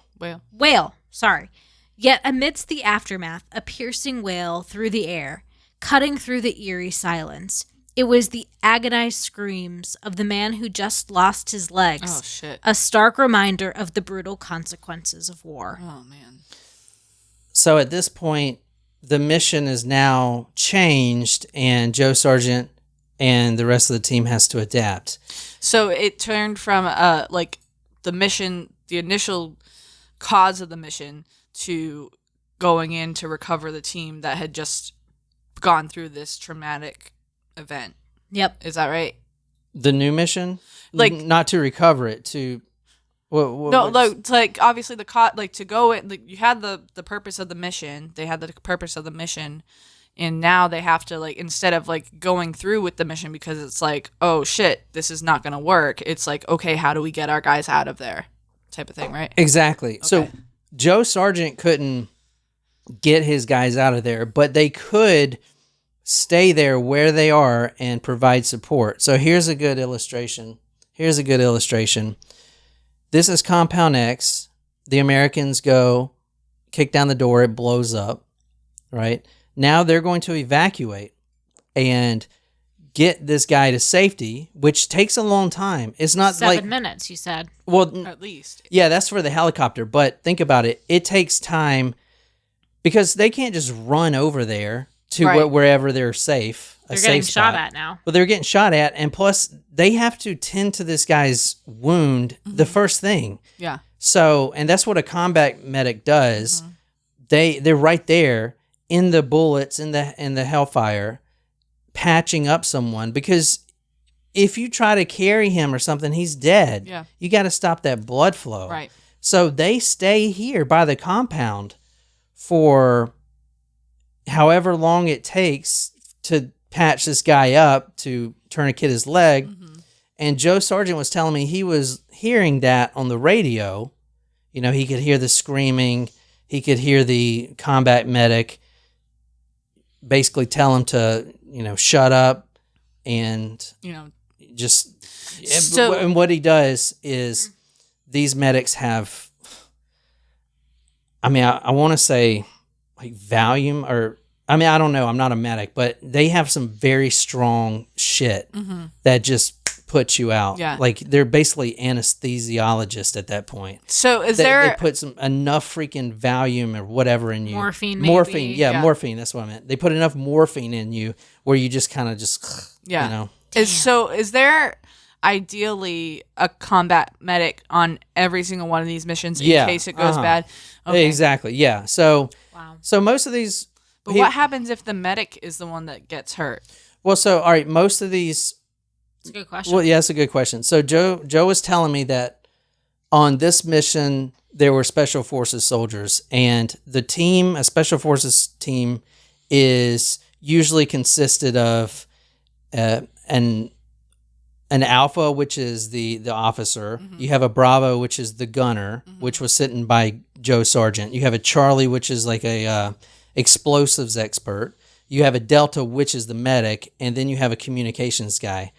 Sorry. Yet amidst the aftermath, a piercing wail through the air, cutting through the eerie silence. It was the agonized screams of the man who just lost his legs. Oh, shit. A stark reminder of the brutal consequences of war. Oh, man. So at this point, the mission is now changed, and Joe Sargent and the rest of the team has to adapt. So it turned from the mission, the initial cause of the mission, to going in to recover the team that had just gone through this traumatic event. Yep. Is that right? The new mission? Like, not to recover it, to... obviously to go in, you had the purpose of the mission. They had the purpose of the mission, and now they have to, instead of going through with the mission because it's oh shit, this is not gonna work. It's okay, how do we get our guys out of there? Type of thing, right? Exactly. Okay. So Joe Sargent couldn't get his guys out of there, but they could stay there where they are and provide support. So here's a good illustration. This is Compound X. The Americans go, kick down the door, it blows up, right? Now they're going to evacuate and get this guy to safety, which takes a long time. It's not 7 minutes, you said. Well, at least. Yeah, that's for the helicopter, but think about it. It takes time because they can't just run over there to wherever they're safe. They're getting shot at now. Well, they're getting shot at, and plus they have to tend to this guy's wound the first thing. Yeah. So, and that's what a combat medic does. They're right there in the bullets, in the hellfire, patching up someone, because if you try to carry him or something, he's dead. Yeah. You got to stop that blood flow. Right. So they stay here by the compound for however long it takes to patch this guy up, to tourniquet his leg, And Joe Sargent was telling me he was hearing that on the radio. You know, he could hear the screaming. He could hear the combat medic basically tell him to, you know, shut up and, You know, just. So- And what he does is these medics have, I mean, I want to say like Valium or, I mean, I don't know. I'm not a medic, but they have some very strong shit that just puts you out. Yeah. Like they're basically anesthesiologists at that point. so is They there put enough freaking Valium or whatever in you. Morphine, maybe. Morphine. Yeah, Yeah. morphine. That's what I meant. They put enough morphine in you where you just kind of just, Yeah. you know. is there ideally a combat medic on every single one of these missions in Yeah, case it goes uh-huh. bad? Okay. Exactly. Yeah. So, Wow. so most of these. But what happens if the medic is the one that gets hurt? Well, so all right, most of these. It's a good question. Well, yeah, that's a good question. So Joe was telling me that on this mission there were special forces soldiers, and the team, a special forces team, is usually consisted of an alpha, which is the officer. You have a bravo, which is the gunner, which was sitting by Joe Sargent. You have a Charlie, which is like a explosives expert. You have a Delta, which is the medic, and then you have a communications guy.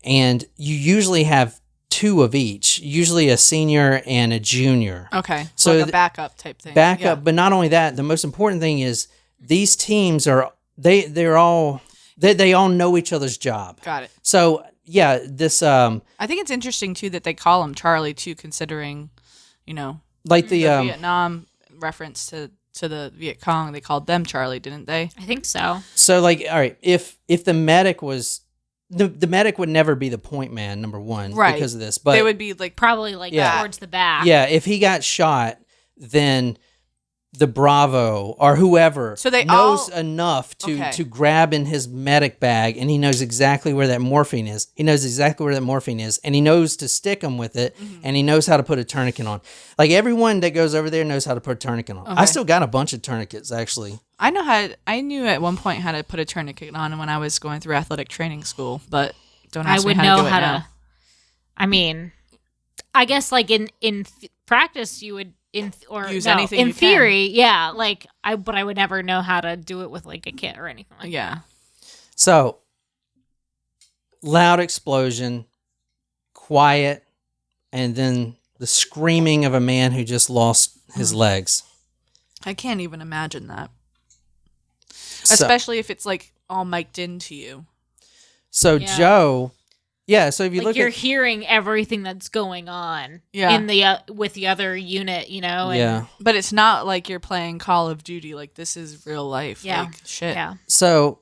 And you usually have two of each, usually a senior and a junior. Okay. So Like a backup type thing. Backup, Yeah. but not only that, the most important thing is these teams are they all know each other's job. Got it. So yeah, this I think it's interesting too that they call him Charlie too, considering, you know, like the Vietnam reference to the Viet Cong. They called them Charlie, didn't they? I think so. so like all right, if the medic was the medic would never be the point man, number one, Right. because of this. But They would be like Probably like Yeah. towards the back. yeah, if he got shot, then the Bravo or whoever So they knows all- enough Okay. to grab in his medic bag, and he knows exactly where that morphine is. He knows exactly where that morphine is, and he knows to stick him with it, and he knows how to put a tourniquet on. Like everyone that goes over there knows how to put a tourniquet on. I Okay. still got a bunch of tourniquets actually. I knew at one point how to put a tourniquet on when I was going through athletic training school, but don't I ask me would how know to do it how now. to. I mean, I guess like in practice you would Use anything in you can. theory, yeah. Like but I would never know how to do it with like a kit or anything like Yeah. that. So loud explosion, quiet, and then the screaming of a man who just lost his legs. I can't even imagine that. So- Especially if it's like all mic'd into you. So Yeah. Joe, yeah. So if you Like look you're at hearing everything that's going on Yeah. in the with the other unit, you know. And, yeah, But it's not like you're playing Call of Duty. Like this is real life. Yeah. Like shit. yeah. so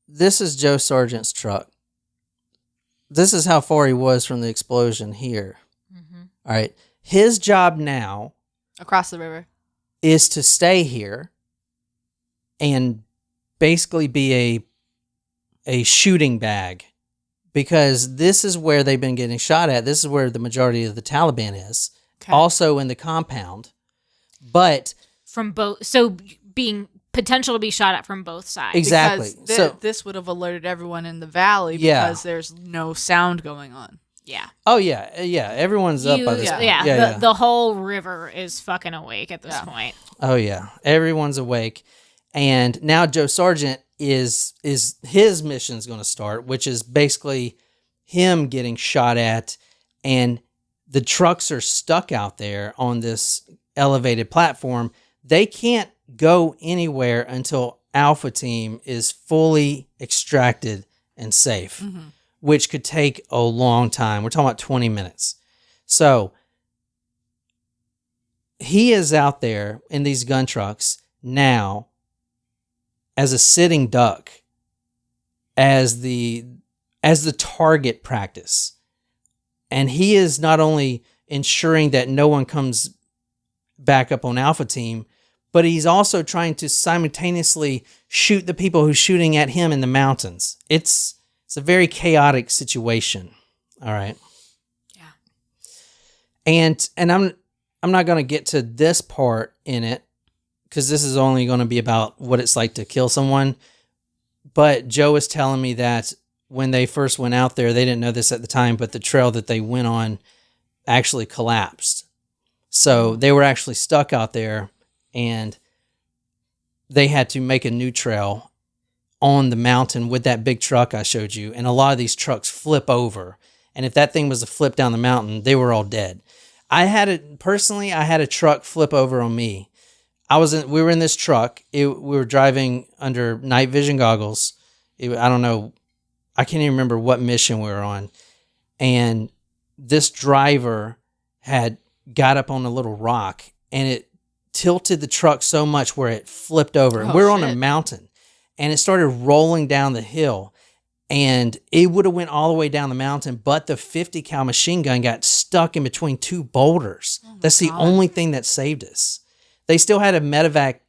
this is Joe Sargent's truck. This is how far he was from the explosion here. Mhm. All right, his job now Across the river. is to stay here and basically be a shooting bag, because this is where they've been getting shot at. This is where the majority of the Taliban is. Okay. Also in the compound. But From both, so being potential to be shot at from both sides. Exactly. Because So- this would have alerted everyone in the valley Yeah. because there's no sound going on. Yeah. oh yeah, everyone's up by this Yeah, point. yeah. The whole river is fucking awake at this Yeah. point. Oh yeah, everyone's awake, and now Joe Sargent is his mission's going to start, which is basically him getting shot at, and the trucks are stuck out there on this elevated platform. They can't go anywhere until Alpha Team is fully extracted and safe, which could take a long time. We're talking about 20 minutes. So he is out there in these gun trucks now as a sitting duck, as the target practice. And he is not only ensuring that no one comes back up on Alpha Team, but he's also trying to simultaneously shoot the people who's shooting at him in the mountains. It's a very chaotic situation. All right. Yeah. And I'm not going to get to this part in it, because this is only going to be about what it's like to kill someone. But Joe is telling me that when they first went out there, they didn't know this at the time, but the trail that they went on actually collapsed. So they were actually stuck out there, and they had to make a new trail on the mountain with that big truck I showed you. And a lot of these trucks flip over. And if that thing was a flip down the mountain, they were all dead. I had a truck flip over on me. We were in this truck. We were driving under night vision goggles. I don't know. I can't even remember what mission we were on. And this driver had got up on a little rock, and it tilted the truck so much where it flipped over. And we're on a mountain, and it started rolling down the hill, and it would have went all the way down the mountain, but the 50 cal machine gun got stuck in between two boulders. That's the only thing that saved us. They still had to medevac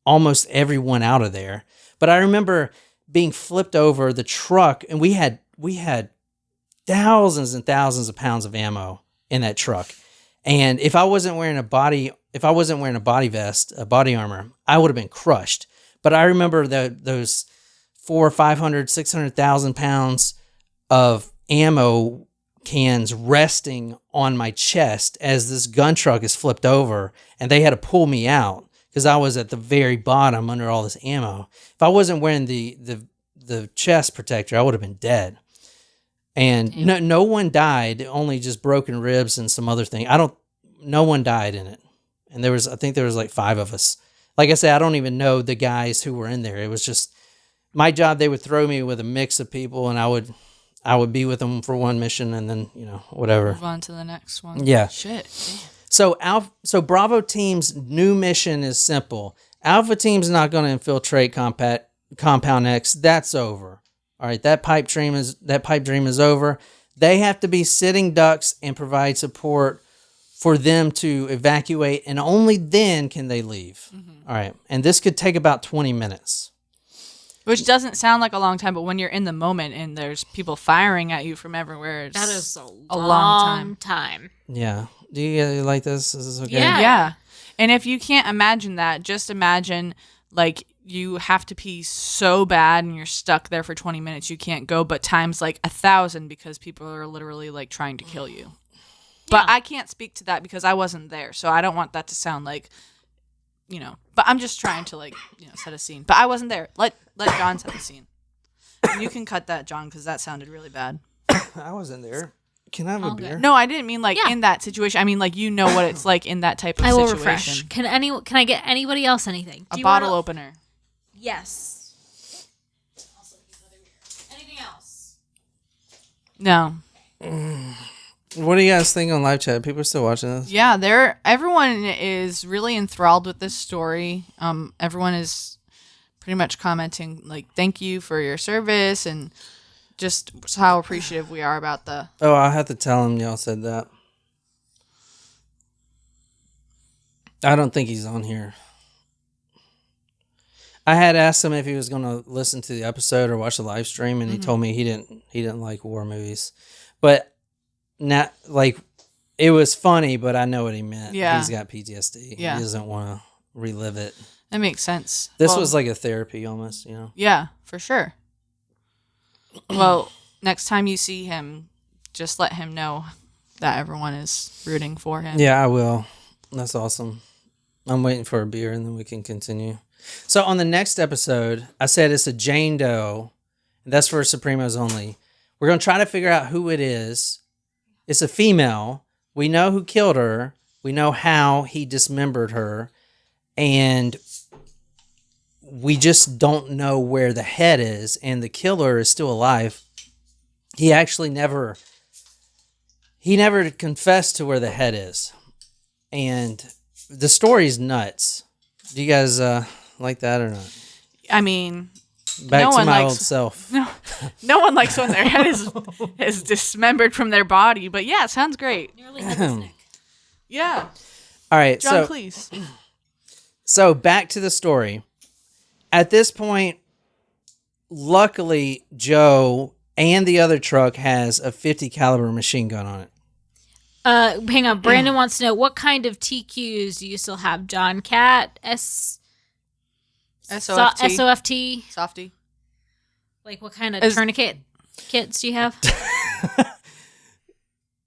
almost everyone out of there. But I remember being flipped over the truck, and we had thousands and thousands of pounds of ammo in that truck. And if I wasn't wearing a body vest, a body armor, I would have been crushed. But I remember those 400, 500, 600,000 pounds of ammo cans resting on my chest as this gun truck is flipped over, and they had to pull me out because I was at the very bottom under all this ammo. If I wasn't wearing the chest protector, I would have been dead. And no one died, only just broken ribs and some other thing. No one died in it. And I think there was like 5 of us. Like I said, I don't even know the guys who were in there. It was just my job. They would throw me with a mix of people, and I would be with them for one mission, and then, whatever. Move on to the next one. Yeah. Shit. Damn. So Bravo Team's new mission is simple. Alpha Team's not going to infiltrate Compound X. That's over. All right, that pipe dream is over. They have to be sitting ducks and provide support for them to evacuate, and only then can they leave. Mm-hmm. All right, and this could take about 20 minutes. Which doesn't sound like a long time, but when you're in the moment and there's people firing at you from everywhere, that is a long time. Yeah. Do you like this? Is this okay? Yeah. And if you can't imagine that, just imagine like you have to pee so bad and you're stuck there for 20 minutes, you can't go, but times like 1,000 because people are literally like trying to kill you. But I can't speak to that because I wasn't there, so I don't want that to sound like, but I'm just trying to set a scene. But I wasn't there. Let John set the scene. You can cut that, John, because that sounded really bad. I wasn't there. Can I have a beer? No, I didn't mean in that situation. I mean what it's like in that type of situation. I will refresh. Can I get anybody else anything? A bottle opener. Yes. Also, anything else? No. What do you guys think on live chat? People are still watching this? Yeah, everyone is really enthralled with this story. Everyone is pretty much commenting thank you for your service and just how appreciative we are about the... Oh, I'll have to tell him y'all said that. I don't think he's on here. I had asked him if he was going to listen to the episode or watch the live stream, and he told me he didn't like war movies. But not it was funny, but I know what he meant. Yeah. He's got PTSD. Yeah. He doesn't want to relive it. That makes sense. This was like a therapy almost, Yeah, for sure. Well, next time you see him, just let him know that everyone is rooting for him. Yeah, I will. That's awesome. I'm waiting for a beer and then we can continue. So on the next episode, I said it's a Jane Doe, and that's for Supremos only. We're going to try to figure out who it is. It's a female. We know who killed her. We know how he dismembered her. And we just don't know where the head is. And the killer is still alive. He actually never confessed to where the head is. And the story's nuts. Do you guys like that or not? I mean... Back to my old self. No one likes when their head is dismembered from their body, but yeah, it sounds great. Nearly hit his neck. Yeah. All right, John, please. So back to the story. At this point, luckily, Joe and the other truck has a 50 caliber machine gun on it. Hang on. Brandon wants to know, what kind of TQs do you still have, John? Cat? SOFT. SOFT? Softy. Like, what kind of tourniquet kits do you have?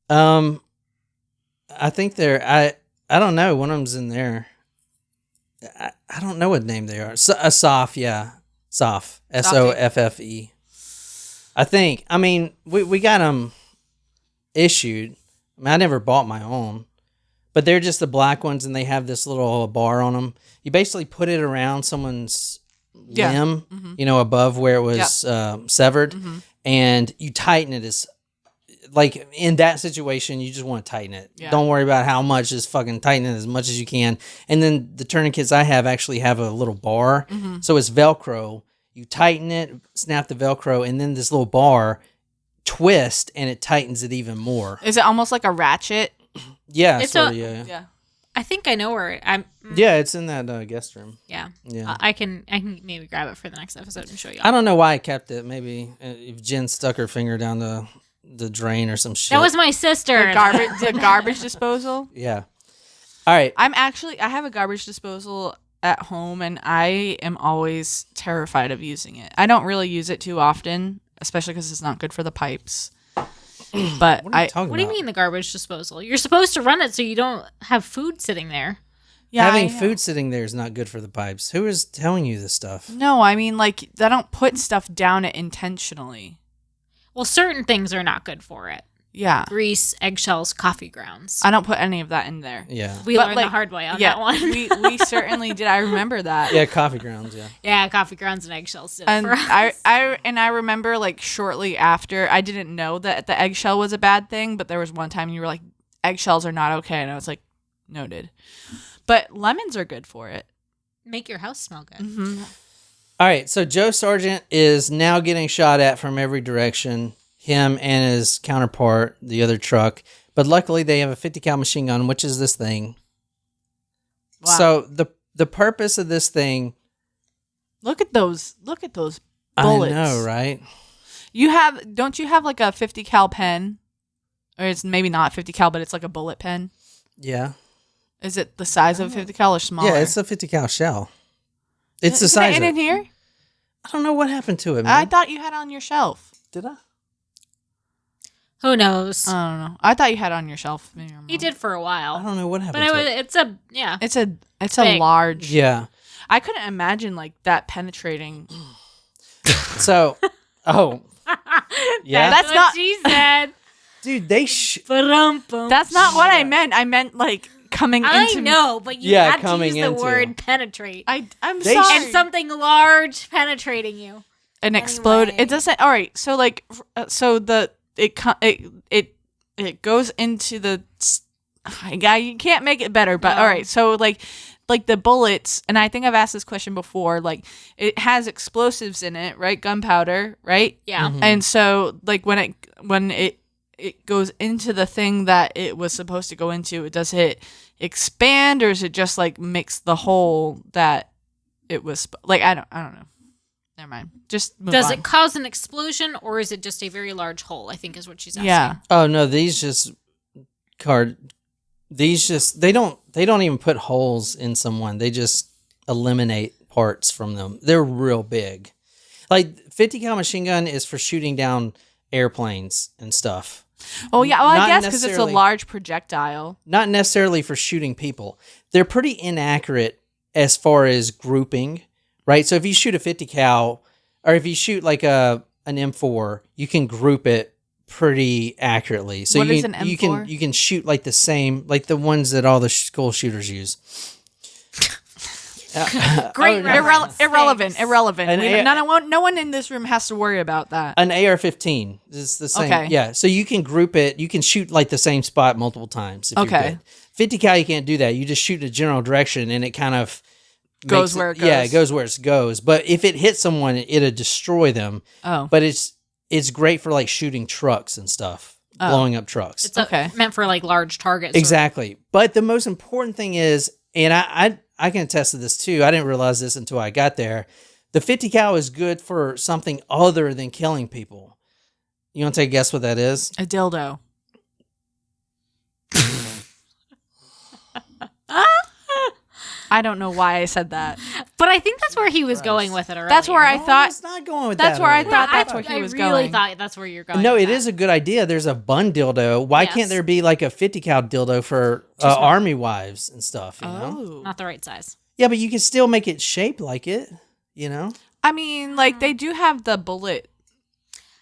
I think they're I don't know. One of them's in there. I don't know what name they are. A SOF, yeah, SOF, SOFFE. I think. I mean, we got them issued. I mean, I never bought my own, but they're just the black ones, and they have this little bar on them. You basically put it around someone's limb, above where it was severed, and you tighten it as. Like in that situation, you just want to tighten it. Yeah. Don't worry about how much, just fucking tighten it as much as you can. And then the tourniquets I have actually have a little bar. So it's Velcro. You tighten it, snap the Velcro, and then this little bar twist and it tightens it even more. Is it almost like a ratchet? Yeah. Yeah. I think I know where I'm. Yeah, it's in that guest room. Yeah. I can maybe grab it for the next episode and show you. I don't know why I kept it. Maybe if Jen stuck her finger down the drain or some shit. That was my sister. The garbage disposal. Yeah. All right. I have a garbage disposal at home, and I am always terrified of using it. I don't really use it too often, especially because it's not good for the pipes. But what do you mean the garbage disposal? You're supposed to run it so you don't have food sitting there. Yeah, having food sitting there is not good for the pipes. Who is telling you this stuff? No, I mean, like, I don't put stuff down it intentionally. Well, certain things are not good for it. Yeah. Grease, eggshells, coffee grounds. I don't put any of that in there. Yeah. We learned the hard way on that one. we certainly did. I remember that. Yeah, coffee grounds, yeah. Yeah, coffee grounds and eggshells did it for us. I remember, like, shortly after, I didn't know that the eggshell was a bad thing, but there was one time you were like, eggshells are not okay. And I was like, noted. But lemons are good for it. Make your house smell good. Mm-hmm. All right, so Joe Sargent is now getting shot at from every direction, him and his counterpart, the other truck. But luckily they have a 50 cal machine gun, which is this thing. Wow. So the purpose of this thing... Look at those bullets. I know, right? Don't you have like a 50 cal pen? Or it's maybe not 50 cal, but it's like a bullet pen? Yeah. Is it the size of a 50 cal or smaller? Yeah, it's a 50 cal shell. It's the size. Is it in here? I don't know what happened to it, man. I thought you had it on your shelf. Did I? Who knows? I don't know. I thought you had it on your shelf. He did for a while. I don't know what happened to it. It's a large. Yeah. I couldn't imagine like that penetrating. So, yeah. That's not what she said. Dude, they That's not what I meant. I meant like coming into... I know, but you had to use the word penetrate. I'm sorry. And something large penetrating you. And explode. It doesn't... All right, so like... So it goes into the... You can't make it better, but all right. So like the bullets, and I think I've asked this question before, like it has explosives in it, right? Gunpowder, right? Yeah. Mm-hmm. And so like when it goes into the thing that it was supposed to go into, does it expand, or is it just like mix the hole that it was like? I don't know. Never mind. Just move does on. it cause an explosion, or is it just a very large hole? I think is what she's asking. Yeah. Oh no, they don't even put holes in someone. They just eliminate parts from them. They're real big. Like 50 cal machine gun is for shooting down airplanes and stuff. Oh yeah, well I guess because it's a large projectile. Not necessarily for shooting people. They're pretty inaccurate as far as grouping, right? So if you shoot a 50 cal, or if you shoot like an M4, you can group it pretty accurately. So what is an M4? you can shoot like the same, like the ones that all the school shooters use. Great, irrelevant. No one in this room has to worry about that. An AR-15 is the same. Okay. Yeah, so you can group it. You can shoot like the same spot multiple times. If you're good. 50 cal, you can't do that. You just shoot in a general direction, and it kind of goes where it goes. Yeah, it goes where it goes. But if it hits someone, it'll destroy them. Oh, but it's great for like shooting trucks and stuff, blowing up trucks. It's meant for like large targets. Exactly. But the most important thing is, and I can attest to this too. I didn't realize this until I got there. The 50 cal is good for something other than killing people. You want to take a guess what that is? A dildo. I don't know why I said that. But I think that's where he was going with it earlier. That's where I thought. It's not going with That's that where I earlier. thought that's where he was I going. really thought that's where you're going. No, with it that. is a good idea. There's a bun dildo. Why Yes. can't there be like a 50 cal dildo for army wives and stuff? You know? Oh. Not the right size. Yeah, but you can still make it shaped like it. You know? I mean, like they do have the bullet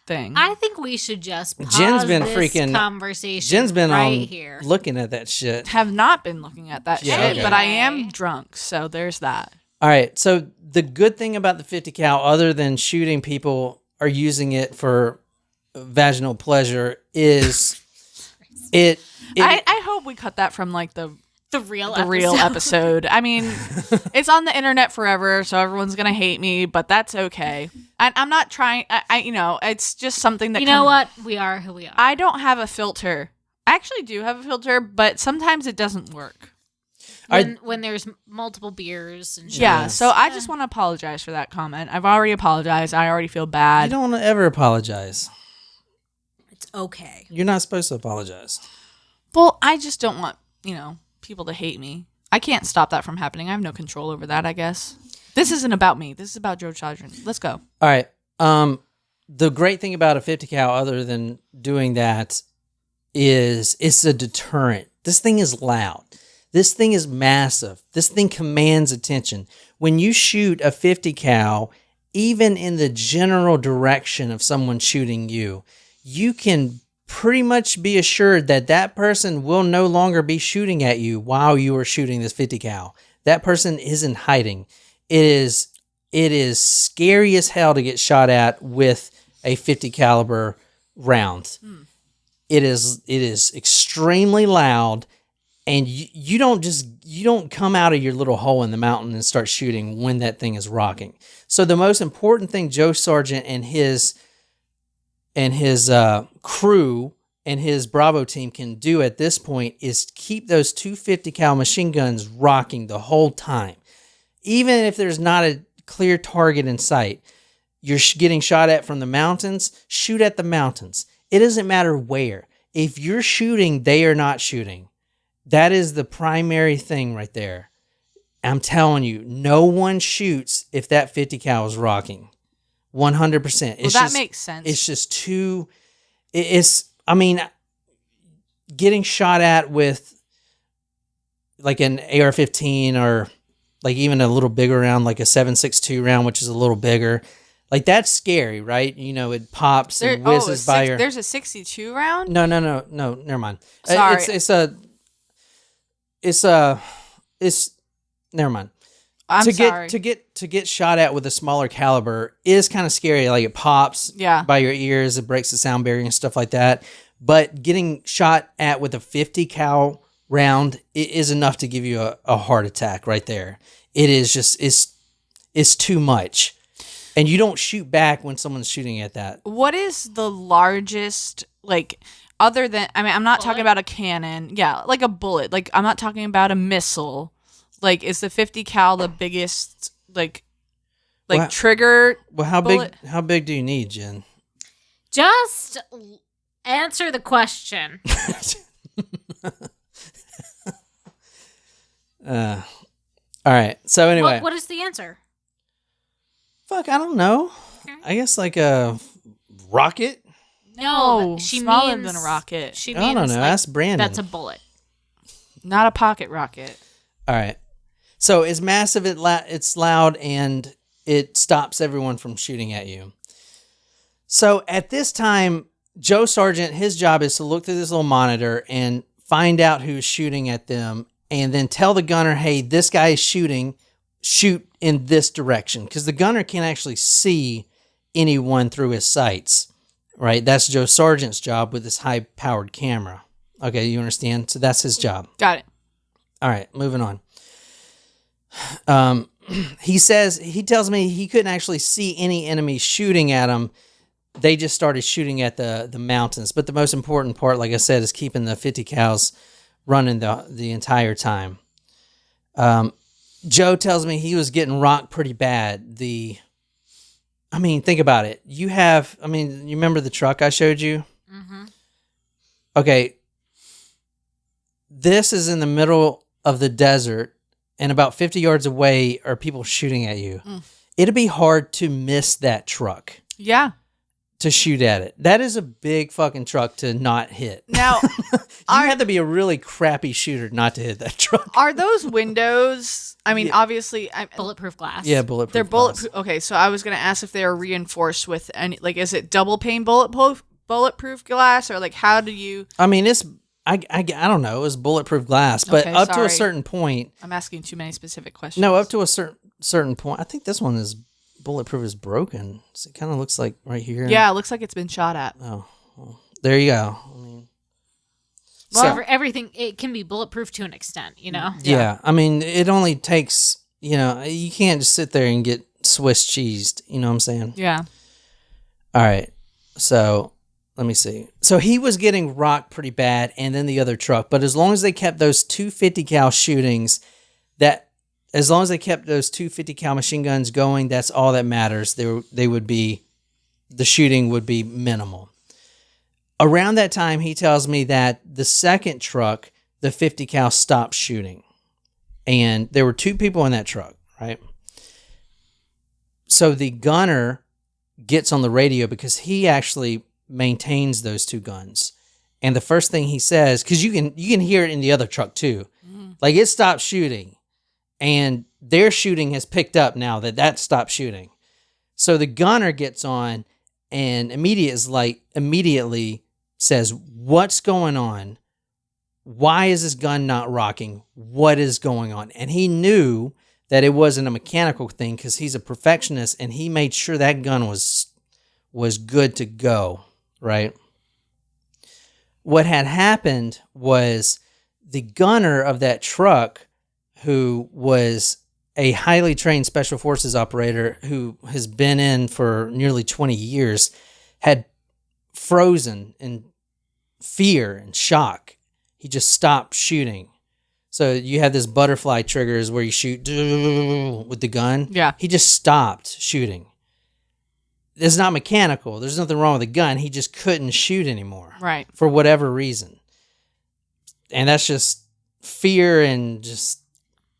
thing. I think we should just pause Jen's been this freaking- conversation Jen's been right on here. looking at that shit. have not been looking at that Yeah, shit, okay. but I am drunk, so there's that. All right. So the good thing about the 50 cal, other than shooting people or using it for vaginal pleasure, is it I hope we cut that from like the real episode. I mean, it's on the internet forever, so everyone's gonna hate me, but that's okay. I'm not trying. I you know, it's just something that You know what? We are who we are. I don't have a filter. I actually do have a filter, but sometimes it doesn't work. When there's multiple beers and shit. Yeah, so I just want to apologize for that comment. I've already apologized. I already feel bad. you don't want to ever apologize. It's okay. You're not supposed to apologize. Well, I just don't want, people to hate me. I can't stop that from happening. I have no control over that, I guess. This isn't about me. This is about Joe Sargent. Let's go. All right. The great thing about a 50 cal, other than doing that, is it's a deterrent. This thing is loud. This thing is massive. This thing commands attention. When you shoot a 50 cal, even in the general direction of someone shooting you, you can pretty much be assured that that person will no longer be shooting at you while you are shooting this 50 cal. That person isn't hiding. It is scary as hell to get shot at with a 50 caliber round. It is extremely loud. And you don't come out of your little hole in the mountain and start shooting when that thing is rocking. So the most important thing Joe Sargent and his crew and his Bravo team can do at this point is keep those 250 cal machine guns rocking the whole time. Even if there's not a clear target in sight, you're getting shot at from the mountains, shoot at the mountains. It doesn't matter where. If you're shooting, they are not shooting. That is the primary thing right there. I'm telling you, no one shoots if that 50 cal is rocking. 100%. Well, that makes sense. It's just too... getting shot at with like an AR-15 or like even a little bigger round, like a 7.62 round, which is a little bigger, like that's scary, right? It pops and whizzes by your... There's a 62 round? No, never mind. Sorry. Never mind. I'm sorry. To get shot at with a smaller caliber is kind of scary. Like it pops by your ears, it breaks the sound barrier and stuff like that. But getting shot at with a 50 cal round is enough to give you a heart attack right there. It is just it's too much. And you don't shoot back when someone's shooting at that. What is the largest, like, other than, I'm not talking about a cannon. Yeah, like a bullet. Like, I'm not talking about a missile. Like, is the 50 cal the biggest, trigger? Well, how bullet? big do you need, Jen? Just answer the question. All right. So anyway, What is the answer? fuck, I don't know. Okay. I guess like a rocket. No, she smaller means than a rocket. She I means don't know. like, Ask Brandon. that's a bullet. Not a pocket rocket. All right. So it's massive. It's loud, and it stops everyone from shooting at you. So at this time, Joe Sargent, his job is to look through this little monitor and find out who's shooting at them, and then tell the gunner, hey, this guy is shooting. Shoot in this direction, because the gunner can't actually see anyone through his sights, right? That's Joe Sargent's job with this high-powered camera. Okay, you understand? So that's his job. Got it. All right, moving on. He tells me he couldn't actually see any enemies shooting at him. They just started shooting at the mountains. But the most important part, like I said, is keeping the 50 cals running the entire time. Joe tells me he was getting rocked pretty bad. Think about it. You remember the truck I showed you? Mm-hmm. Okay. This is in the middle of the desert, and about 50 yards away are people shooting at you, it'd be hard to miss that truck. Yeah. To shoot at it. That is a big fucking truck to not hit. Now, you have to be a really crappy shooter not to hit that truck. Are those windows? I mean, obviously, bulletproof glass. Yeah, bulletproof. They're glass. bulletproof. Okay, so I was going to ask if they are reinforced with any, like, is it double pane bulletproof glass, or like how do you? I mean, it's I don't know. It was bulletproof glass, but Okay, up to sorry. a certain point. I'm asking too many specific questions. No, up to a certain point. I think this one is bulletproof is broken. So it kind of looks like right here. Yeah, it looks like it's been shot at. Oh, well, there you go. I mean, Well, everything, it can be bulletproof to an extent, you know? Yeah. I mean, it only takes, you can't just sit there and get Swiss cheesed. You know what I'm saying? Yeah. All right. So let me see. So he was getting rocked pretty bad, and then the other truck. But as long as they kept those 250 cal shootings, as long as they kept those 250 cal machine guns going, that's all that matters. The shooting would be minimal. Around that time, he tells me that the second truck, the 50 cal, stopped shooting. And there were 2 people in that truck, right? So the gunner gets on the radio because he actually maintains those 2 guns. And the first thing he says, because you can hear it in the other truck too. Like, it stopped shooting. And their shooting has picked up now that stopped shooting. So the gunner gets on and immediately says, "What's going on? Why is this gun not rocking? What is going on?" And he knew that it wasn't a mechanical thing because he's a perfectionist, and he made sure that gun was good to go, right? What had happened was the gunner of that truck, who was a highly trained special forces operator who has been in for nearly 20 years, had frozen in fear and shock. He just stopped shooting. So you have this butterfly triggers where you shoot with the gun. Yeah. He just stopped shooting. It's not mechanical. There's nothing wrong with the gun. He just couldn't shoot anymore. Right. For whatever reason. And that's just fear and just...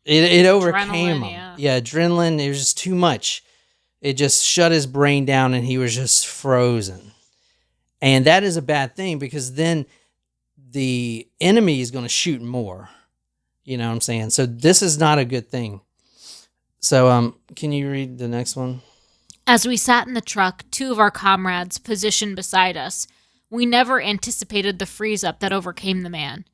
It overcame him. Yeah, adrenaline. It was just too much. It just shut his brain down, and he was just frozen. And that is a bad thing because then the enemy is going to shoot more. You know what I'm saying? So this is not a good thing. So can you read the next one? As we sat in the truck, 2 of our comrades positioned beside us, we never anticipated the freeze-up that overcame the man.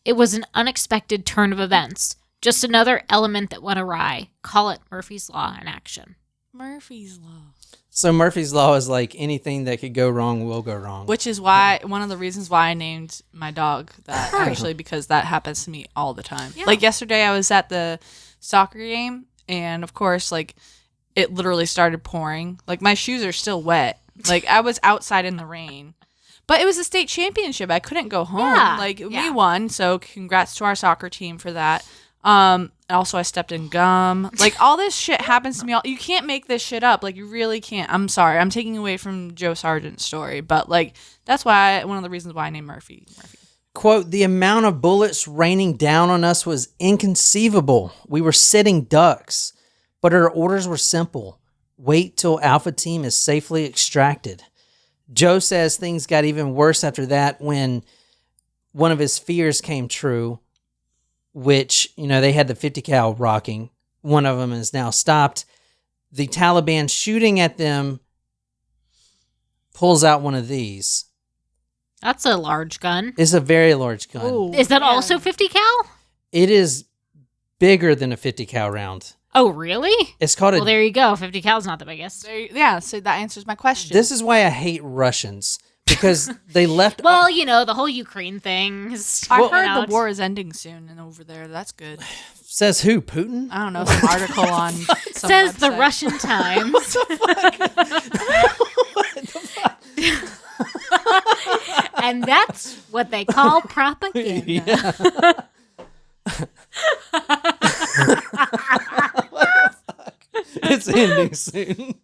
It was an unexpected turn of events. Just another element that went awry. Call it Murphy's Law in action. Murphy's Law. So Murphy's Law is like anything that could go wrong will go wrong. Which is why one of the reasons why I named my dog that, actually, because that happens to me all the time. Yeah. Like yesterday, I was at the soccer game, and of course, like, it literally started pouring. Like, my shoes are still wet. Like, I was outside in the rain. But it was a state championship. I couldn't go home. Yeah. Like, we won, so congrats to our soccer team for that. Also, I stepped in gum. Like, all this shit happens to me. You can't make this shit up. Like, you really can't. I'm sorry. I'm taking away from Joe Sargent's story. But, like, that's why one of the reasons why I named Murphy. Quote, "The amount of bullets raining down on us was inconceivable. We were sitting ducks, but our orders were simple. Wait till Alpha Team is safely extracted." Joe says things got even worse after that when one of his fears came true, which, they had the 50 cal rocking. One of them is now stopped. The Taliban shooting at them pulls out one of these. That's a large gun. It's a very large gun. Ooh, Is that also 50 cal? It is bigger than a 50 cal round. Oh, really? It's called Well, there you go. 50 cal's not the biggest. Yeah, so that answers my question. This is why I hate Russians, because they left... Well, the whole Ukraine thing. I heard the war is ending soon and over there. That's good. Says who? Putin? I don't know. Some article on some Says the website. Russian Times. What the fuck? And that's what they call propaganda. Yeah. What the fuck? It's ending soon.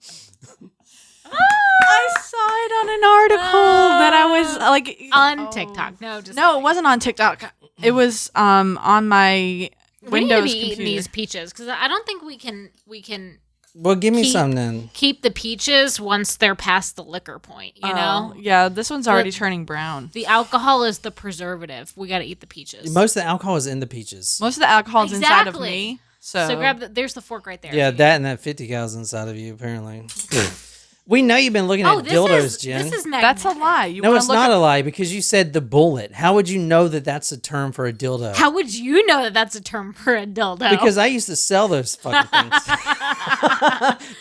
I saw it on an article that I was like On TikTok. No, just No, it wasn't on TikTok. It was on my We need to Windows be eating computer. these peaches because I don't think we can Well, give me Keep- some then. keep the peaches once they're past the liquor point. You know, Yeah, this one's already turning brown. the alcohol is the preservative. We got to eat the peaches. Most of the alcohol is in the peaches. Most of the alcohol's inside of Exactly. me. So grab there's the fork right there. Yeah, that and that 50 cal's inside of you, apparently. We know you've been looking at dildos, Jen. This is that's a lie. You No, wanna it's look not at- a lie because you said the bullet. How would you know that that's a term for a dildo? How would you know that that's a term for a dildo? Because I used to sell those fucking things.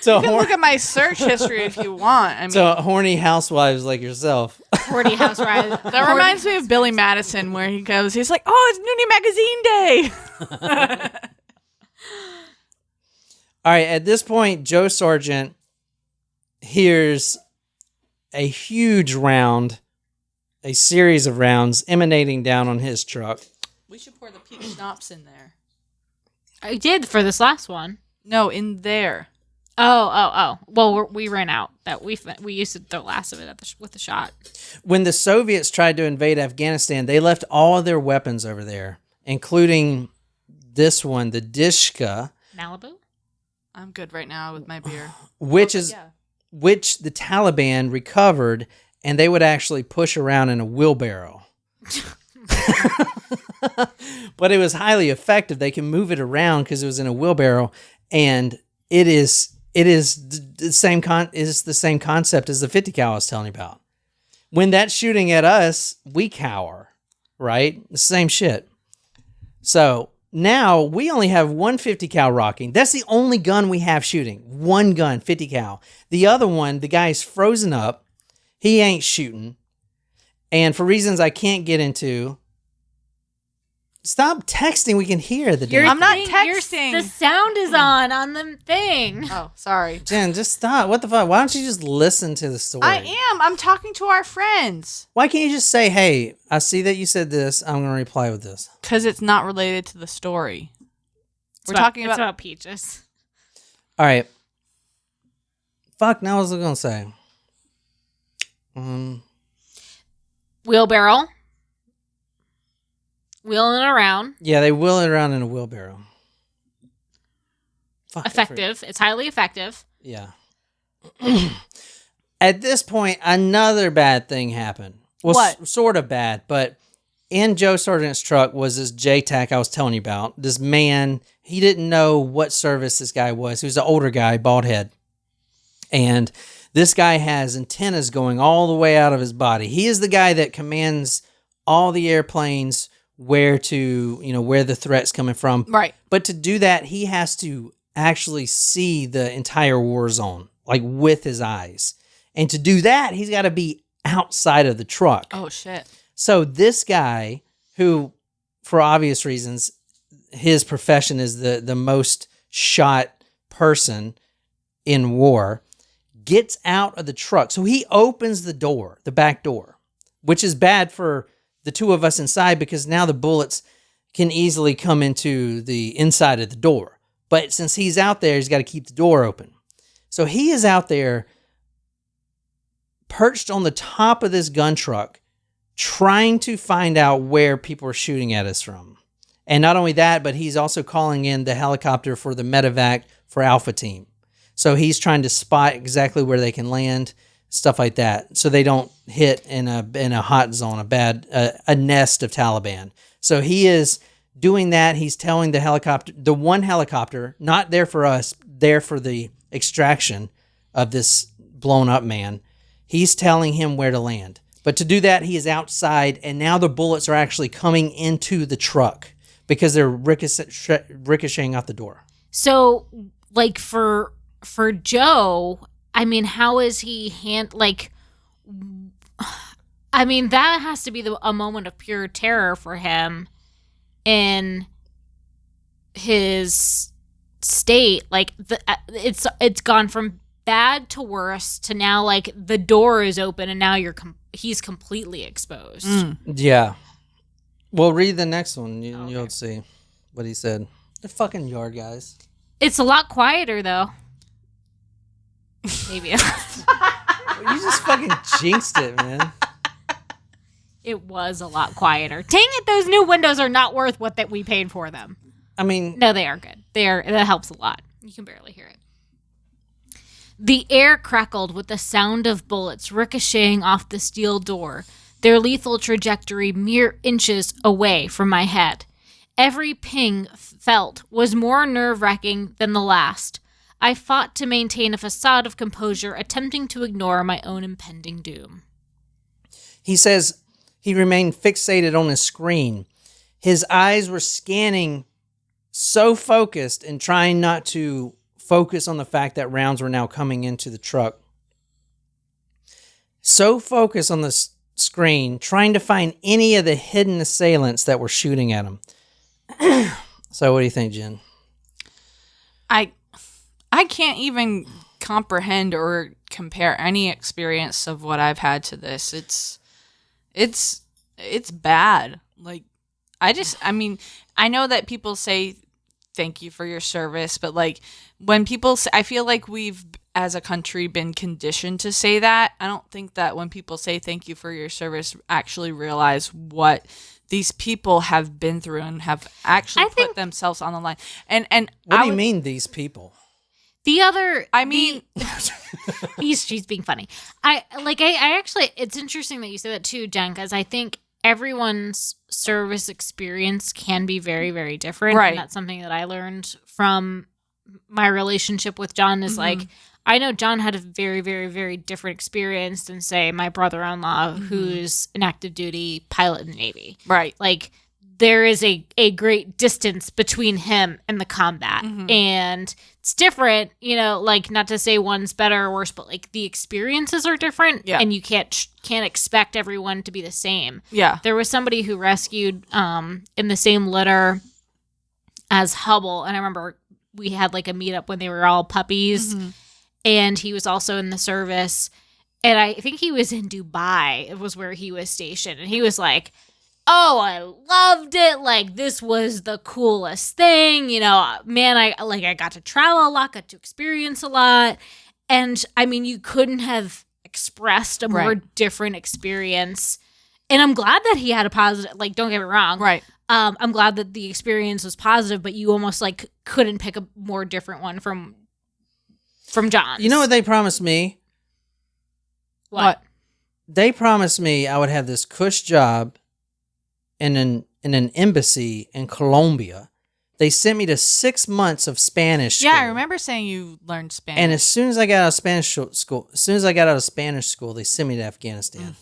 to, You can look at my search history if you want. I mean, to horny housewives like yourself. 40 house ride. that reminds me of Billy Madison, where he's like, "Oh, it's Noonie Magazine Day." All right, at this point, Joe Sargent hears a huge round, a series of rounds emanating down on his truck. We should pour the peach schnapps in there. I did for this last one. No, in there. Oh. Well, we ran out. That we used the last of it with the shot. When the Soviets tried to invade Afghanistan, they left all of their weapons over there, including this one, the Dishka, Malibu. I'm good right now with my beer. which the Taliban recovered, and they would actually push around in a wheelbarrow. But it was highly effective. They can move it around because it was in a wheelbarrow, and it is the same concept as the 50 cal I was telling you about. When that's shooting at us, we cower, right? The same shit. So now we only have one 50 cal rocking. That's the only gun we have shooting. One gun, 50 cal. The other one, the guy's frozen up. He ain't shooting. And for reasons I can't get into, stop texting. We can hear the damn I'm not thing. texting. The sound is on the thing. Oh, sorry. Jen, just stop. What the fuck? Why don't you just listen to the story? I am. I'm talking to our friends. Why can't you just say, hey, I see that you said this. I'm going to reply with this. Because it's not related to the story. It's talking it's about about peaches. All right. Fuck, now what was I going to say? Wheelbarrow. Wheeling it around. Yeah, they wheel it around in a wheelbarrow. Fuck, Effective. It's highly effective. Yeah. At this point, another bad thing happened. Well, What? Sort of bad, but in Joe Sargent's truck was this JTAC I was telling you about. This man, he didn't know what service this guy was. He was an older guy, bald head. And this guy has antennas going all the way out of his body. He is the guy that commands all the airplanes where the threat's coming from. Right. But to do that, he has to actually see the entire war zone, like with his eyes. And to do that, he's got to be outside of the truck. Oh, shit. So this guy, who, for obvious reasons, his profession is the most shot person in war, gets out of the truck. So he opens the door, the back door, which is bad for the two of us inside because now the bullets can easily come into the inside of the door. But since he's out there, he's got to keep the door open. So he is out there perched on the top of this gun truck, trying to find out where people are shooting at us from. And not only that, but he's also calling in the helicopter for the medevac for Alpha Team. So he's trying to spot exactly where they can land, stuff like that, so they don't hit in a hot zone, a nest of Taliban. So he is doing that. He's telling the one helicopter, not there for us, there for the extraction of this blown up man. He's telling him where to land. But to do that, he is outside, and now the bullets are actually coming into the truck because they're ricocheting out the door. So, like for Joe, I mean, how is he I mean, that has to be a moment of pure terror for him in his state. Like it's gone from bad to worse to now like the door is open and now he's completely exposed. Yeah. Well, read the next one. Okay. You'll see what he said. The fucking yard guys. It's a lot quieter though. Maybe You just fucking jinxed it, man. it was a lot quieter. Dang it, those new windows are not worth what that we paid for them. I mean, No, they are good. That helps a lot. You can barely hear it. The air crackled with the sound of bullets ricocheting off the steel door, their lethal trajectory mere inches away from my head. Every ping felt was more nerve-wracking than the last. I fought to maintain a facade of composure, attempting to ignore my own impending doom. he says he remained fixated on his screen. His eyes were scanning, so focused and trying not to focus on the fact that rounds were now coming into the truck. So focused on the screen, trying to find any of the hidden assailants that were shooting at him. So what do you think, Jen? I can't even comprehend or compare any experience of what I've had to this. It's bad. Like, I mean, I know that people say thank you for your service, but like when people say, I feel like we've as a country been conditioned to say that. I don't think that when people say thank you for your service actually realize what these people have been through and have actually put themselves on the line. And what do you mean these people? The other, she's being funny. I actually, it's interesting that you say that too, Jen, because I think everyone's service experience can be very, very different. Right. And that's something that I learned from my relationship with John is like, I know John had a very, very, very different experience than, say, my brother-in-law, who's an active duty pilot in the Navy. Right. Like, there is a great distance between him and the combat. And it's different, like, not to say one's better or worse, but like the experiences are different. Yeah. And you can't expect everyone to be the same. Yeah. There was somebody who rescued in the same litter as Hubble. And I remember we had like a meetup when they were all puppies. And he was also in the service. And I think he was in Dubai. It was where he was stationed. And he was like, oh, I loved it. Like, this was the coolest thing. Man, I got to travel a lot, got to experience a lot. And I mean, you couldn't have expressed a more different experience. And I'm glad that he had a positive, like, don't get me wrong. Right. I'm glad that the experience was positive, but you almost like couldn't pick a more different one from John's. You know what they promised me? What? They promised me I would have this cush job in an embassy in Colombia. They sent me to 6 months of Spanish school. Yeah, I remember saying you learned Spanish. And as soon as I got out of Spanish school, they sent me to Afghanistan.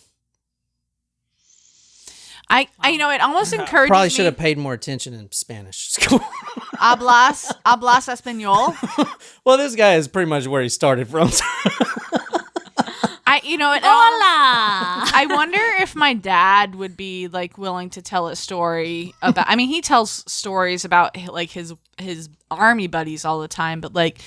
I it almost encourages Probably me. should have paid more attention in Spanish school. Hablas español. Well, this guy is pretty much where he started from. Hola! I wonder if my dad would be like willing to tell a story about. I mean, he tells stories about like his army buddies all the time, but like,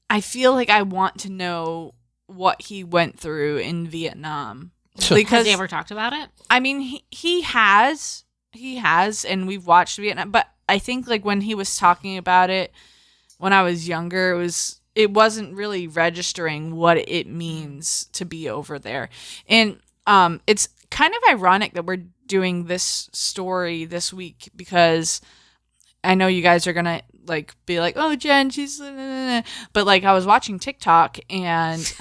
I feel like I want to know what he went through in Vietnam. Because has he ever talked about it? I mean, he has, and we've watched Vietnam. But I think like when he was talking about it when I was younger, it wasn't really registering what it means to be over there. And it's kind of ironic that we're doing this story this week because I know you guys are going to like be like, oh, Jen, she's... But like I was watching TikTok and...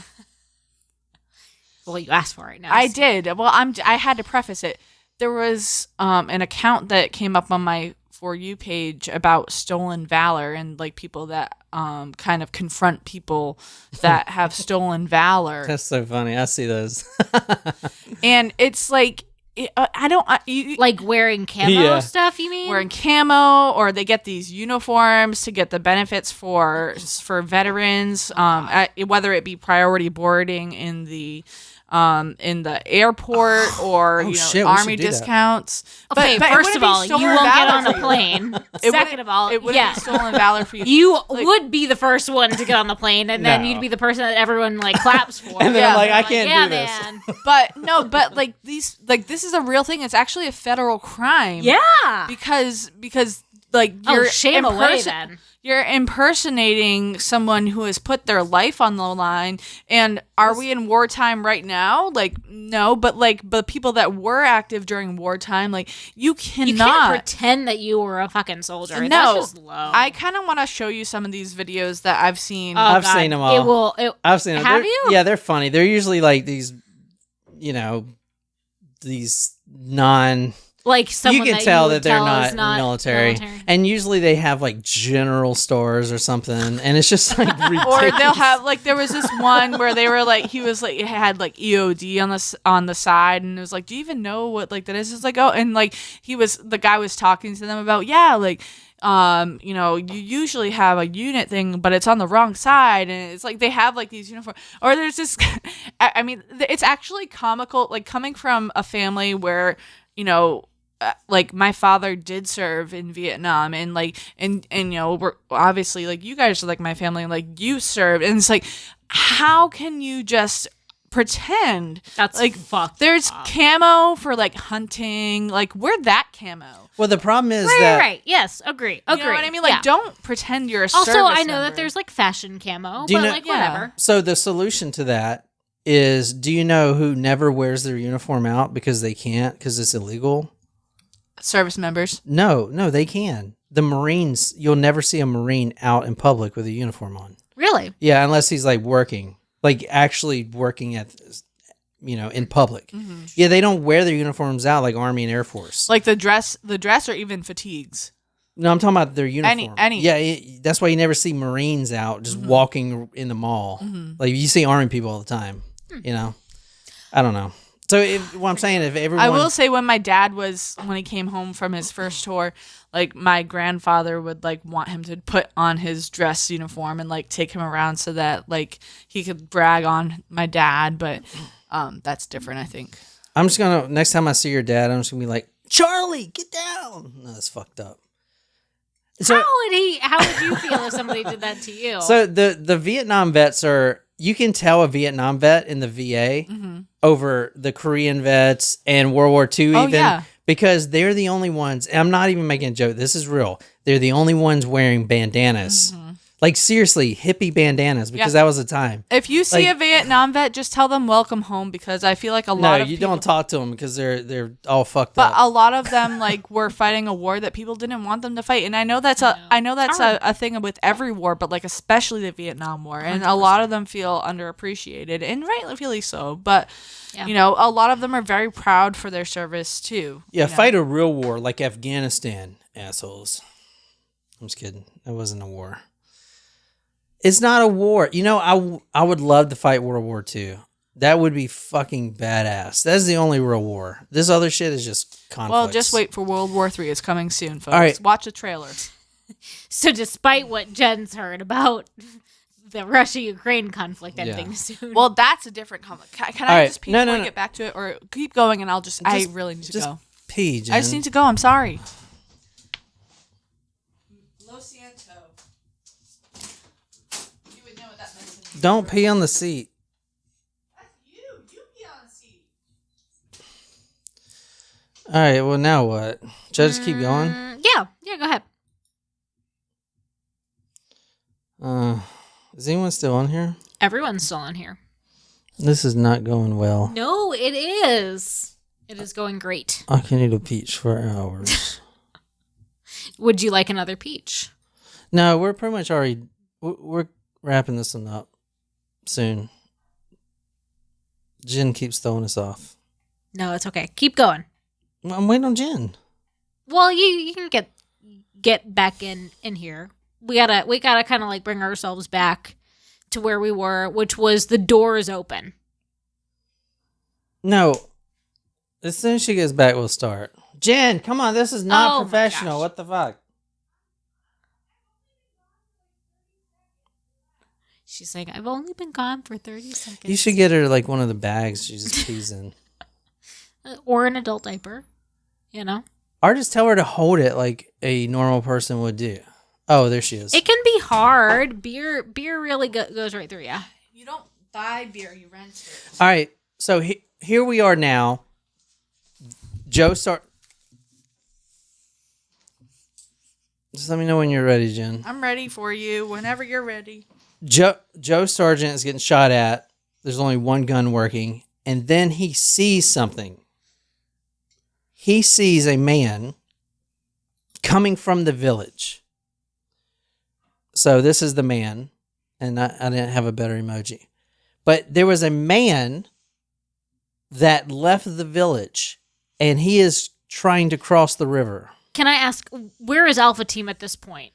Well, you asked for it now. I did. Well, I had to preface it. There was an account that came up on my For You page about stolen valor and like people that kind of confront people that have stolen valor. That's so funny. I see those. And it's like, like wearing camo stuff, you mean? Wearing camo, or they get these uniforms to get the benefits for veterans, whether it be priority boarding in the airport or army discounts. Okay, but first of all, you won't get on the plane. Second of all, it wouldn't be stolen valor for you. You would be the first one to get on the plane, and then you'd be the person that everyone like claps for. And then I can't do this. Man. But this is a real thing. It's actually a federal crime. Yeah, because like you're shame away then. You're impersonating someone who has put their life on the line. And are we in wartime right now? Like, no, but people that were active during wartime, like you cannot You can't pretend that you were a fucking soldier. No, That's just low. I kind of want to show you some of these videos that I've seen. I've seen them all. I've seen them. Have you? Yeah, they're funny. They're usually like these, you know, these non. Like someone you can that tell you that they're not military. and usually they have like general stores or something, and it's just like ridiculous. Or they'll have like there was this one where they were like he was like had like EOD on the side, and it was like, do you even know what like that is? It's like, oh, and like the guy was talking to them about like you know, you usually have a unit thing, but it's on the wrong side, and it's like they have like these uniforms. Or there's this, I mean, it's actually comical, like coming from a family where, you know, like my father did serve in Vietnam, and like and you know, we're obviously like you guys are like my family, like you served, and it's like, how can you just pretend? That's like fucked there's up. Camo for like hunting, like we're that camo. Well, the problem is Right. Yes, agree. You know what I mean? Like, don't pretend you're a service Also, I know member. that there's like fashion camo, Do you but know- like whatever. So the solution to that is, do you know who never wears their uniform out because they can't, because it's illegal? Service members. No, they can. The Marines, you'll never see a Marine out in public with a uniform on. Really? Yeah, unless he's like working, like actually working at, you know, in public. Mm-hmm. Yeah, they don't wear their uniforms out like Army and Air Force. Like the dress, or even fatigues. No, I'm talking about their uniform. Any. Yeah, that's why you never see Marines out just walking in the mall. Like you see Army people all the time. You know, I don't know. So what I'm saying, if everyone, I will say when he came home from his first tour, like my grandfather would like want him to put on his dress uniform and like take him around so that like he could brag on my dad. But that's different, I think. I'm just gonna, next time I see your dad, I'm just gonna be like, Charlie, get down. No, that's fucked up. So, How would you feel if somebody did that to you? So the Vietnam vets are, you can tell a Vietnam vet in the VA over the Korean vets and World War II even. Yeah. Because they're the only ones, and I'm not even making a joke, this is real. They're the only ones wearing bandanas. Like seriously, hippie bandanas, because that was the time. If you see Like- a Vietnam vet, just tell them welcome home, because I feel like a lot of No, you people, don't talk to them because they're all fucked but up. a lot of them like were fighting a war that people didn't want them to fight, and I know that's a thing with every war, but like especially the Vietnam War, and a lot of them feel underappreciated, and rightfully so. But you know, a lot of them are very proud for their service too. Yeah, you know? fight a real war like Afghanistan, assholes. I'm just kidding. It wasn't a war. It's not a war. You know, I would love to fight World War II. That would be fucking badass. That's the only real war. This other shit is just conflicts. Well, just wait for World War III. It's coming soon, folks. All right. Watch the trailer. So despite what Jen's heard about the Russia-Ukraine conflict ending soon. Well, that's a different conflict. Can All I right. just pee No, before no, I no. get back to it, or keep going and I really need to just go. pee, Jen. I just need to go. I'm sorry. Lo siento. You would know what that meant. Don't pee on the seat. That's you. You pee on the seat. All right, well, now what? Should I just keep going? Yeah, go ahead. Is anyone still on here? Everyone's still on here. This is not going well. No, it is. It is going great. I can eat a peach for hours. Would you like another peach? No, we're pretty much already... We're wrapping this one up soon. Jen keeps throwing us off. No, it's okay. Keep going. I'm waiting on Jen. Well, you can get back in here. We gotta kind of like bring ourselves back to where we were, which was the door is open. No. As soon as she gets back, we'll start. Jen, come on. This is not Oh my professional. gosh. What the fuck? She's like, I've only been gone for 30 seconds. You should get her like one of the bags she just pees in. Or an adult diaper, you know? Or just tell her to hold it like a normal person would do. Oh, there she is. It can be hard. Beer really goes right through you. You don't buy beer. You rent it. All right. So here we are now. Just let me know when you're ready, Jen. I'm ready for you whenever you're ready. Joe Sargent is getting shot at. There's only one gun working. And then he sees something. He sees a man coming from the village. So this is the man. And I didn't have a better emoji. But there was a man that left the village. And he is trying to cross the river. Can I ask, where is Alpha Team at this point?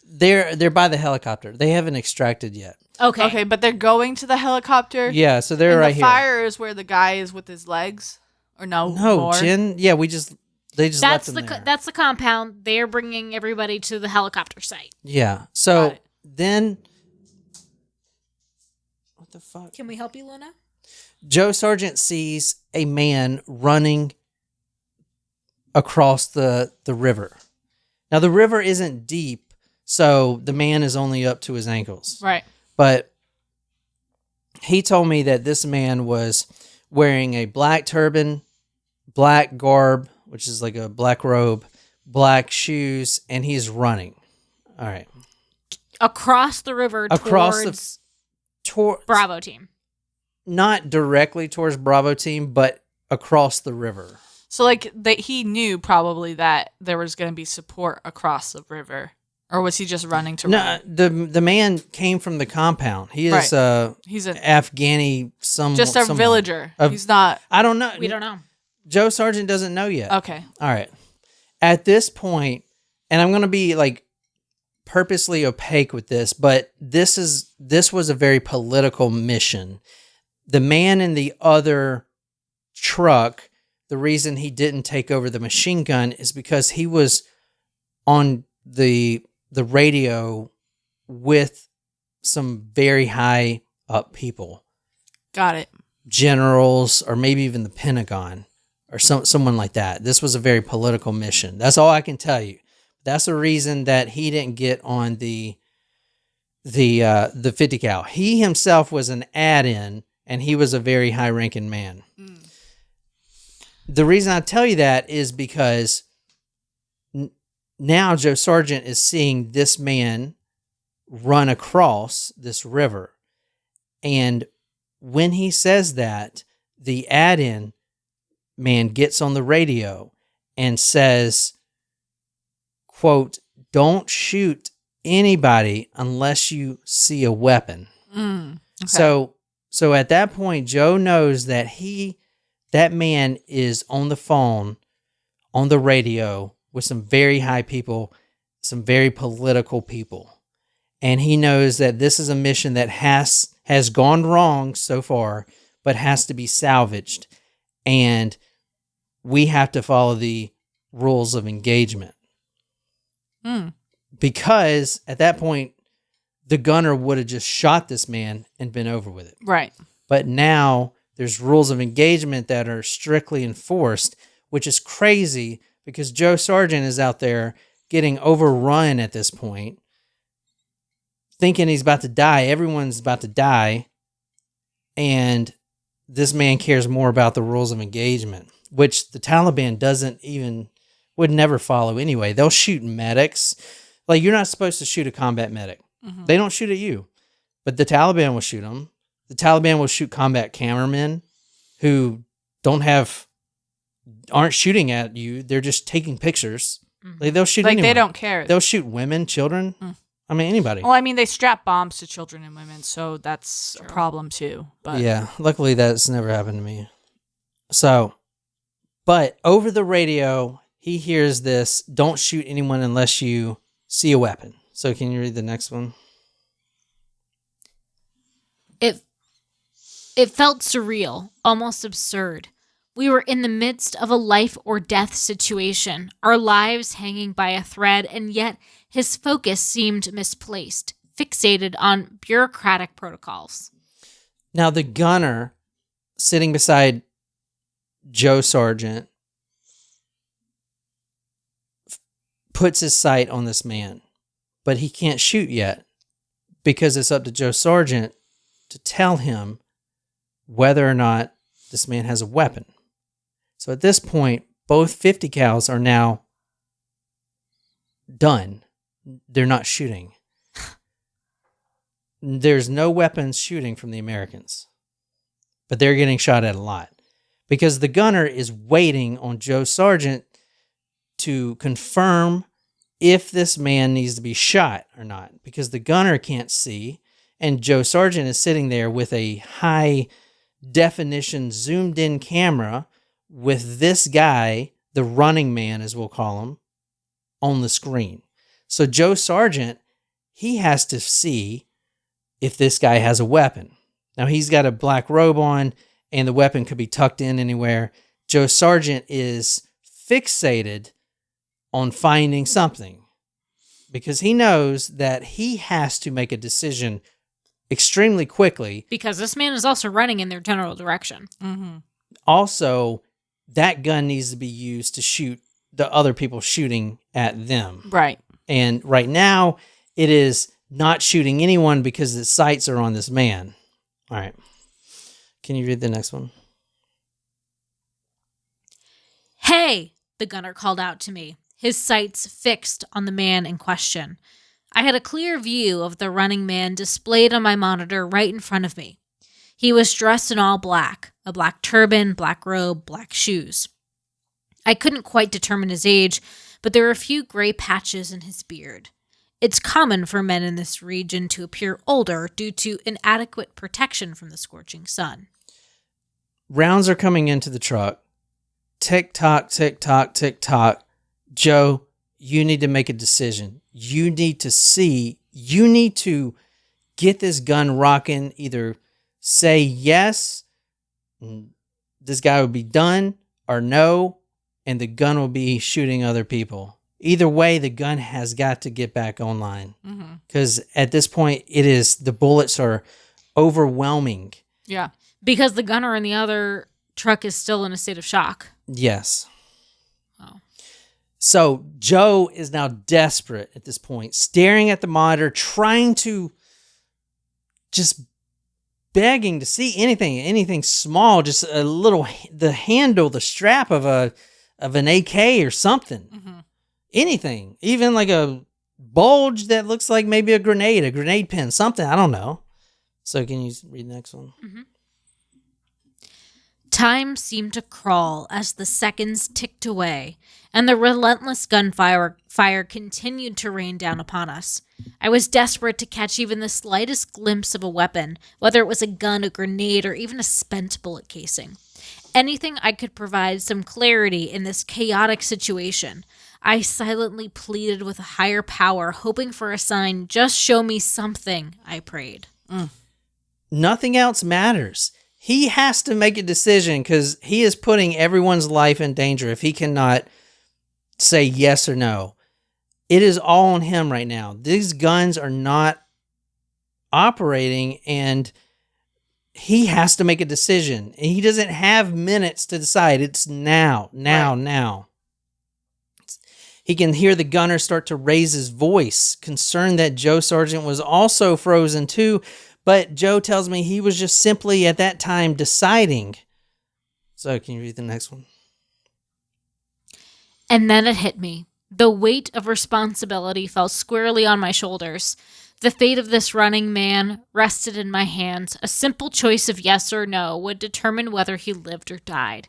They're by the helicopter. They haven't extracted yet. Okay, but they're going to the helicopter. Yeah, so they're and right the here. fire is where the guy is with his legs, or no? No, more? Jen. Yeah, they just left That's them there. that's the compound. They're bringing everybody to the helicopter site. Yeah. So Got it. then, what the fuck? Can we help you, Luna? Joe Sargent sees a man running across the river. Now the river isn't deep, so the man is only up to his ankles. Right. But he told me that this man was wearing a black turban, black garb, which is like a black robe, black shoes, and he's running. All right. Across the river Across towards Bravo Team. Not directly towards Bravo Team, but across the river. So, like, he knew probably that there was going to be support across the river, or was he just running to? No, run? the man came from the compound. He is He's an Afghani, just a villager. He's not. I don't know. We don't know. Joe Sargent doesn't know yet. Okay. All right. At this point, and I'm going to be like purposely opaque with this, but this was a very political mission. The man in the other truck, the reason he didn't take over the machine gun is because he was on the radio with some very high up people. Got it. Generals, or maybe even the Pentagon, or someone like that. This was a very political mission. That's all I can tell you. That's the reason that he didn't get on the 50 cal. He himself was an add-in, and he was a very high-ranking man. The reason I tell you that is because now Joe Sargent is seeing this man run across this river. And when he says that, the add-in man gets on the radio and says, quote, "Don't shoot anybody unless you see a weapon." Okay. So at that point, Joe knows that that man is on the phone, on the radio with some very high people, some very political people. And he knows that this is a mission that has gone wrong so far, but has to be salvaged. And we have to follow the rules of engagement. Because at that point, the gunner would have just shot this man and been over with it. Right. But now there's rules of engagement that are strictly enforced, which is crazy because Joe Sargent is out there getting overrun at this point, thinking he's about to die. Everyone's about to die. And this man cares more about the rules of engagement, which the Taliban would never follow anyway. They'll shoot medics. Like, you're not supposed to shoot a combat medic. Mm-hmm. They don't shoot at you, but the Taliban will shoot them. The Taliban will shoot combat cameramen who aren't shooting at you. They're just taking pictures. Like, they'll shoot anyone. They don't care. They'll shoot women, children. I mean, anybody. Well, I mean, they strap bombs to children and women, so that's a problem too. But yeah, luckily that's never happened to me. So, but over the radio, he hears this: "Don't shoot anyone unless you see a weapon." So can you read the next one? It felt surreal, almost absurd. We were in the midst of a life or death situation, our lives hanging by a thread, and yet his focus seemed misplaced, fixated on bureaucratic protocols. Now the gunner sitting beside Joe Sargent puts his sight on this man, but he can't shoot yet because it's up to Joe Sargent to tell him whether or not this man has a weapon. So at this point, both 50 cals are now done. they're not shooting. There's no weapons shooting from the Americans, but they're getting shot at a lot because the gunner is waiting on Joe Sargent to confirm if this man needs to be shot or not, because the gunner can't see, and Joe Sargent is sitting there with a high definition zoomed in camera with this guy, the running man as we'll call him, on the screen. So Joe Sargent, he has to see if this guy has a weapon. Now he's got a black robe on and the weapon could be tucked in anywhere. Joe Sargent is fixated on finding something because he knows that he has to make a decision extremely quickly. Because this man is also running in their general direction. Mm-hmm. Also, that gun needs to be used to shoot the other people shooting at them. Right. And right now, it is not shooting anyone because the sights are on this man. All right. Can you read the next one? Hey, the gunner called out to me, his sights fixed on the man in question. I had a clear view of the running man displayed on my monitor right in front of me. He was dressed in all black, a black turban, black robe, black shoes. I couldn't quite determine his age, but there were a few gray patches in his beard. It's common for men in this region to appear older due to inadequate protection from the scorching sun. Rounds are coming into the truck. Tick tock, tick tock, tick tock. Joe, you need to make a decision. You need to see, you need to get this gun rocking. Either say yes, this guy will be done, or no, and the gun will be shooting other people. Either way, the gun has got to get back online. Because at this point, the bullets are overwhelming. Yeah. Because the gunner in the other truck is still in a state of shock. Yes. Oh. So Joe is now desperate at this point, staring at the monitor, trying to just begging to see anything small, just a little, the handle, the strap of an AK or something. Anything, even like a bulge that looks like maybe a grenade pin, something. I don't know. So can you read the next one? Time seemed to crawl as the seconds ticked away, and the relentless gunfire continued to rain down upon us. I was desperate to catch even the slightest glimpse of a weapon, whether it was a gun, a grenade, or even a spent bullet casing. Anything I could provide some clarity in this chaotic situation. I silently pleaded with a higher power, hoping for a sign. Just show me something, I prayed. Nothing else matters. He has to make a decision because he is putting everyone's life in danger if he cannot say yes or no. It is all on him right now. These guns are not operating and he has to make a decision. He doesn't have minutes to decide. It's now. He can hear the gunner start to raise his voice, concerned that Joe Sargent was also frozen too, but Joe tells me he was just simply at that time deciding. So can you read the next one? And then it hit me. The weight of responsibility fell squarely on my shoulders. The fate of this running man rested in my hands. A simple choice of yes or no would determine whether he lived or died.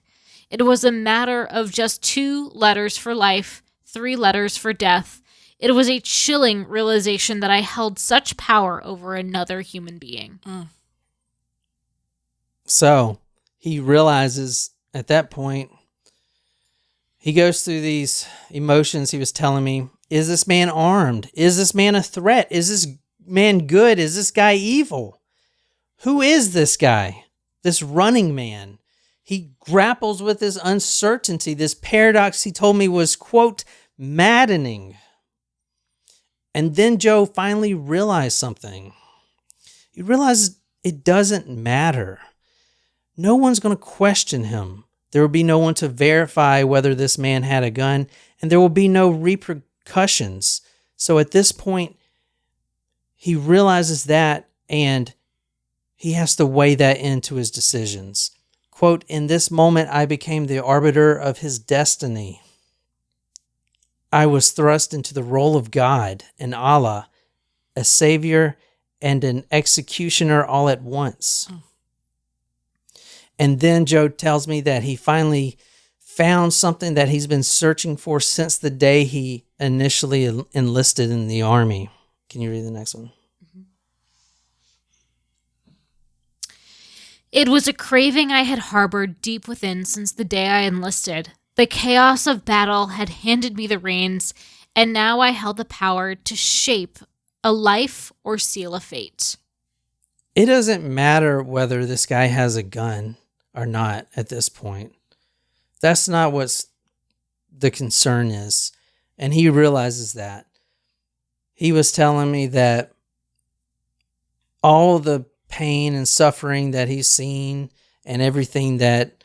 It was a matter of just 2 letters for life, 3 letters for death. It was a chilling realization that I held such power over another human being. So he realizes at that point, he goes through these emotions he was telling me. Is this man armed? Is this man a threat? Is this man good? Is this guy evil? Who is this guy? This running man. He grapples with this uncertainty, this paradox he told me was, quote, maddening. And then Joe finally realized something. He realized it doesn't matter. No one's going to question him. There will be no one to verify whether this man had a gun, and there will be no repercussions. So at this point, he realizes that, and he has to weigh that into his decisions. Quote, in this moment, I became the arbiter of his destiny. I was thrust into the role of God and Allah, a savior and an executioner all at once. And then Joe tells me that he finally found something that he's been searching for since the day he initially enlisted in the army. Can you read the next one? It was a craving I had harbored deep within since the day I enlisted. The chaos of battle had handed me the reins, and now I held the power to shape a life or seal a fate. It doesn't matter whether this guy has a gun or not at this point. That's not what the concern is. And he realizes that. He was telling me that all the pain and suffering that he's seen and everything that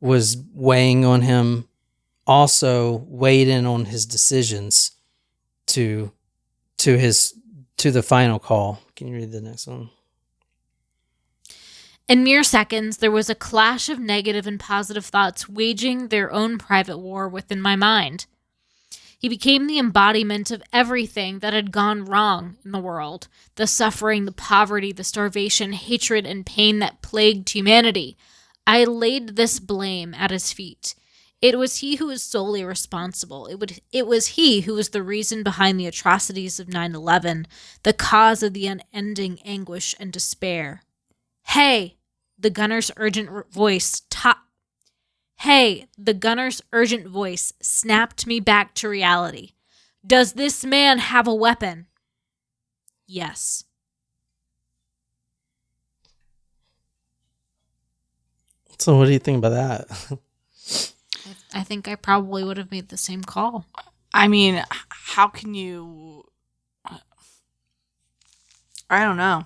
was weighing on him also weighed in on his decisions to the final call. Can you read the next one? In mere seconds, there was a clash of negative and positive thoughts waging their own private war within my mind. He became the embodiment of everything that had gone wrong in the world. The suffering, the poverty, the starvation, hatred, and pain that plagued humanity. I laid this blame at his feet. It was he who was solely responsible. It was he who was the reason behind the atrocities of 9/11, the cause of the unending anguish and despair. Hey, the gunner's urgent voice snapped me back to reality. Does this man have a weapon? Yes. So what do you think about that? I think I probably would have made the same call. I mean, how can you... I don't know.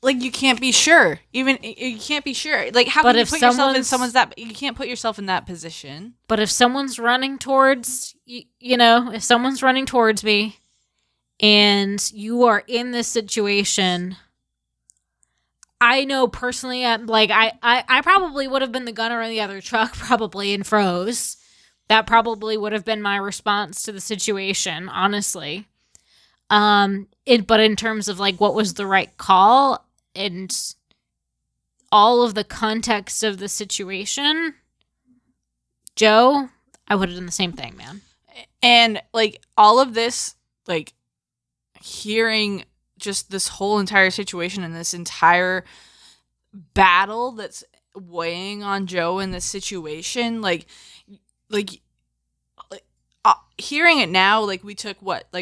Like, you can't be sure. Even you can't be sure. Like, how can you put yourself in you can't put yourself in that position. But if someone's running towards, if someone's running towards me and you are in this situation, I know personally, I probably would have been the gunner in the other truck probably and froze. That probably would have been my response to the situation, honestly. But in terms of like what was the right call and all of the context of the situation, Joe, I would have done the same thing, man. And like all of this, like hearing just this whole entire situation and this entire battle that's weighing on Joe in this situation, hearing it now, like we took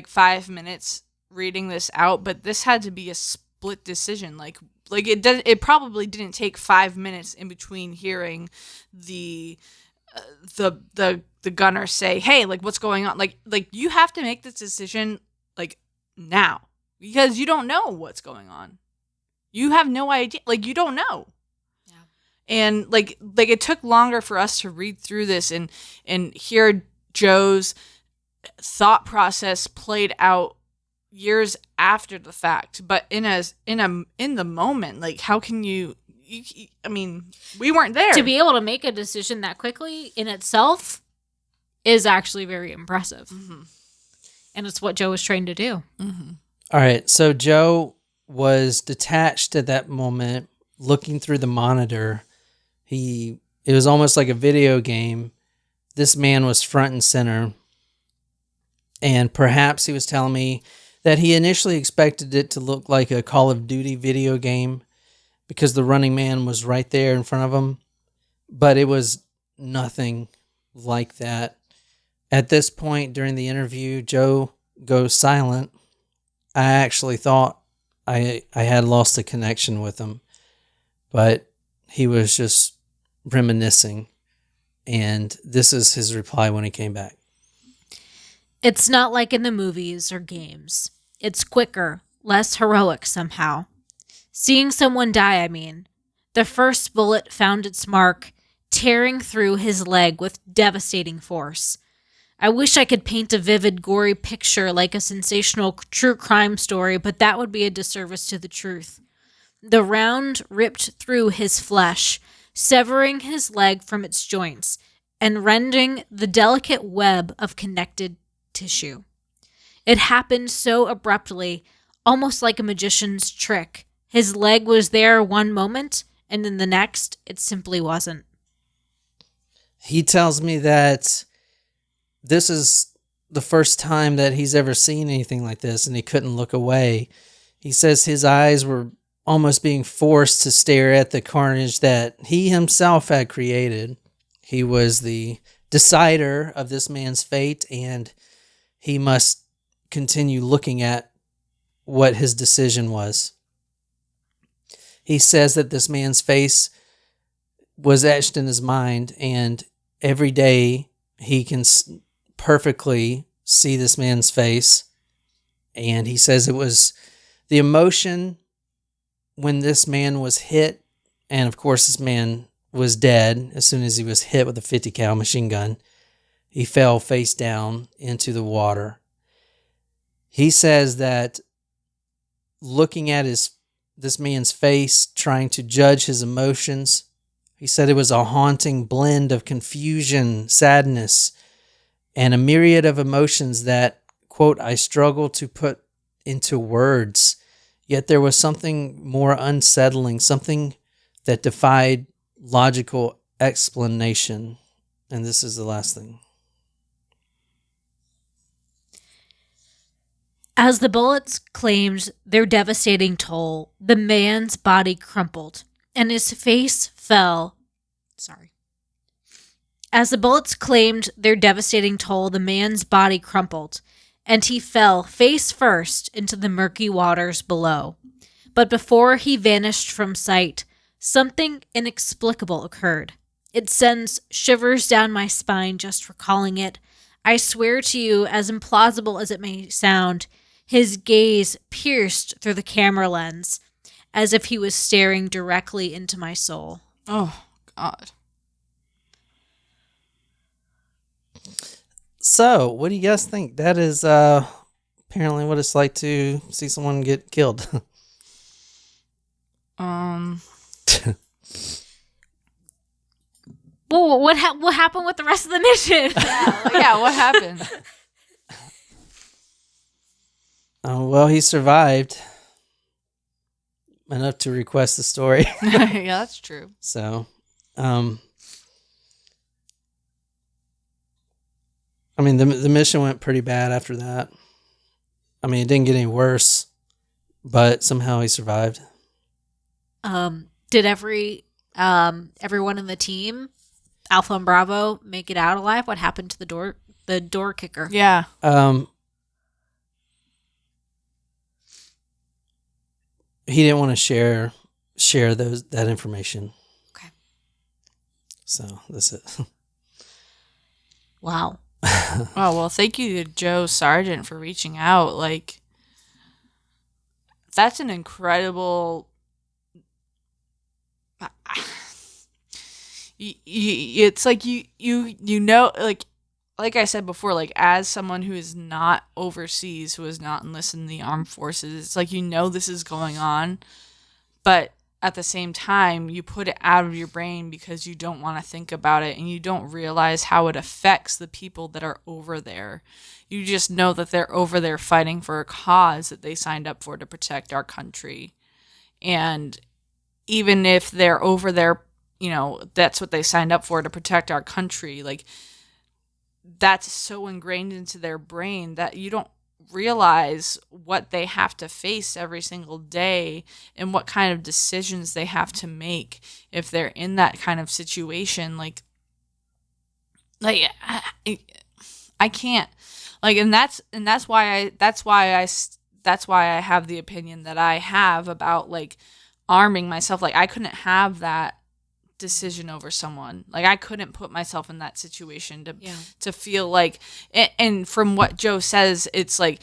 5 minutes reading this out, but this had to be a split decision. Like it probably didn't take 5 minutes in between hearing the gunner say, "Hey, like what's going on?" Like you have to make this decision like now because you don't know what's going on. You have no idea. Like you don't know. Yeah. And like it took longer for us to read through this and hear Joe's thought process played out years after the fact, but in the moment, like how can you I mean, we weren't there. To be able to make a decision that quickly in itself is actually very impressive. Mm-hmm. And it's what Joe was trained to do. Mm-hmm. All right, so Joe was detached at that moment, looking through the monitor. It was almost like a video game. This man was front and center. And perhaps he was telling me that he initially expected it to look like a Call of Duty video game because the running man was right there in front of him. But it was nothing like that. At this point during the interview, Joe goes silent. I actually thought I had lost a connection with him, but he was just reminiscing. And this is his reply when he came back. It's not like in the movies or games. It's quicker, less heroic somehow. Seeing someone die, I mean. The first bullet found its mark, tearing through his leg with devastating force. I wish I could paint a vivid, gory picture like a sensational true crime story, but that would be a disservice to the truth. The round ripped through his flesh, severing his leg from its joints, and rending the delicate web of connected tissue. It happened so abruptly, almost like a magician's trick. His leg was there one moment, and in the next, it simply wasn't. He tells me that this is the first time that he's ever seen anything like this, and he couldn't look away. He says his eyes were almost being forced to stare at the carnage that he himself had created. He was the decider of this man's fate, and he must continue looking at what his decision was. He says that this man's face was etched in his mind, and every day he can perfectly see this man's face. And he says it was the emotion when this man was hit, and of course this man was dead as soon as he was hit with a 50 cal machine gun. He fell face down into the water. He says that looking at this man's face, trying to judge his emotions, he said it was a haunting blend of confusion, sadness, and a myriad of emotions that, quote, I struggle to put into words. Yet there was something more unsettling, something that defied logical explanation. And this is the last thing. As the bullets claimed their devastating toll, the man's body crumpled, and his face fell. As the bullets claimed their devastating toll, the man's body crumpled, and he fell face first into the murky waters below. But before he vanished from sight, something inexplicable occurred. It sends shivers down my spine just recalling it. I swear to you, as implausible as it may sound, his gaze pierced through the camera lens, as if he was staring directly into my soul. Oh, God. So, what do you guys think? That is apparently what it's like to see someone get killed. Well, what happened with the rest of the mission? Yeah, what happened? Well, he survived enough to request the story. Yeah, that's true. So, I mean, the mission went pretty bad after that. I mean, it didn't get any worse, but somehow he survived. Did everyone in the team, Alpha and Bravo, make it out alive? What happened to the door kicker? Yeah. He didn't want to share that information. Okay. So that's it. Wow. Oh, well, thank you to Joe Sargent for reaching out. Like, that's an incredible... It's like you know, like I said before, like, as someone who is not overseas, who is not enlisted in the armed forces, it's like, you know, this is going on, but at the same time, you put it out of your brain because you don't want to think about it, and you don't realize how it affects the people that are over there. You just know that they're over there fighting for a cause that they signed up for to protect our country. And even if they're over there, you know, that's what they signed up for, to protect our country, like, that's so ingrained into their brain that you don't realize what they have to face every single day and what kind of decisions they have to make if they're in that kind of situation. Like I can't, like, and that's why I have the opinion that I have about, like, arming myself. Like, I couldn't have that decision over someone. Like, I couldn't put myself in that situation to feel like, and from what Joe says, it's like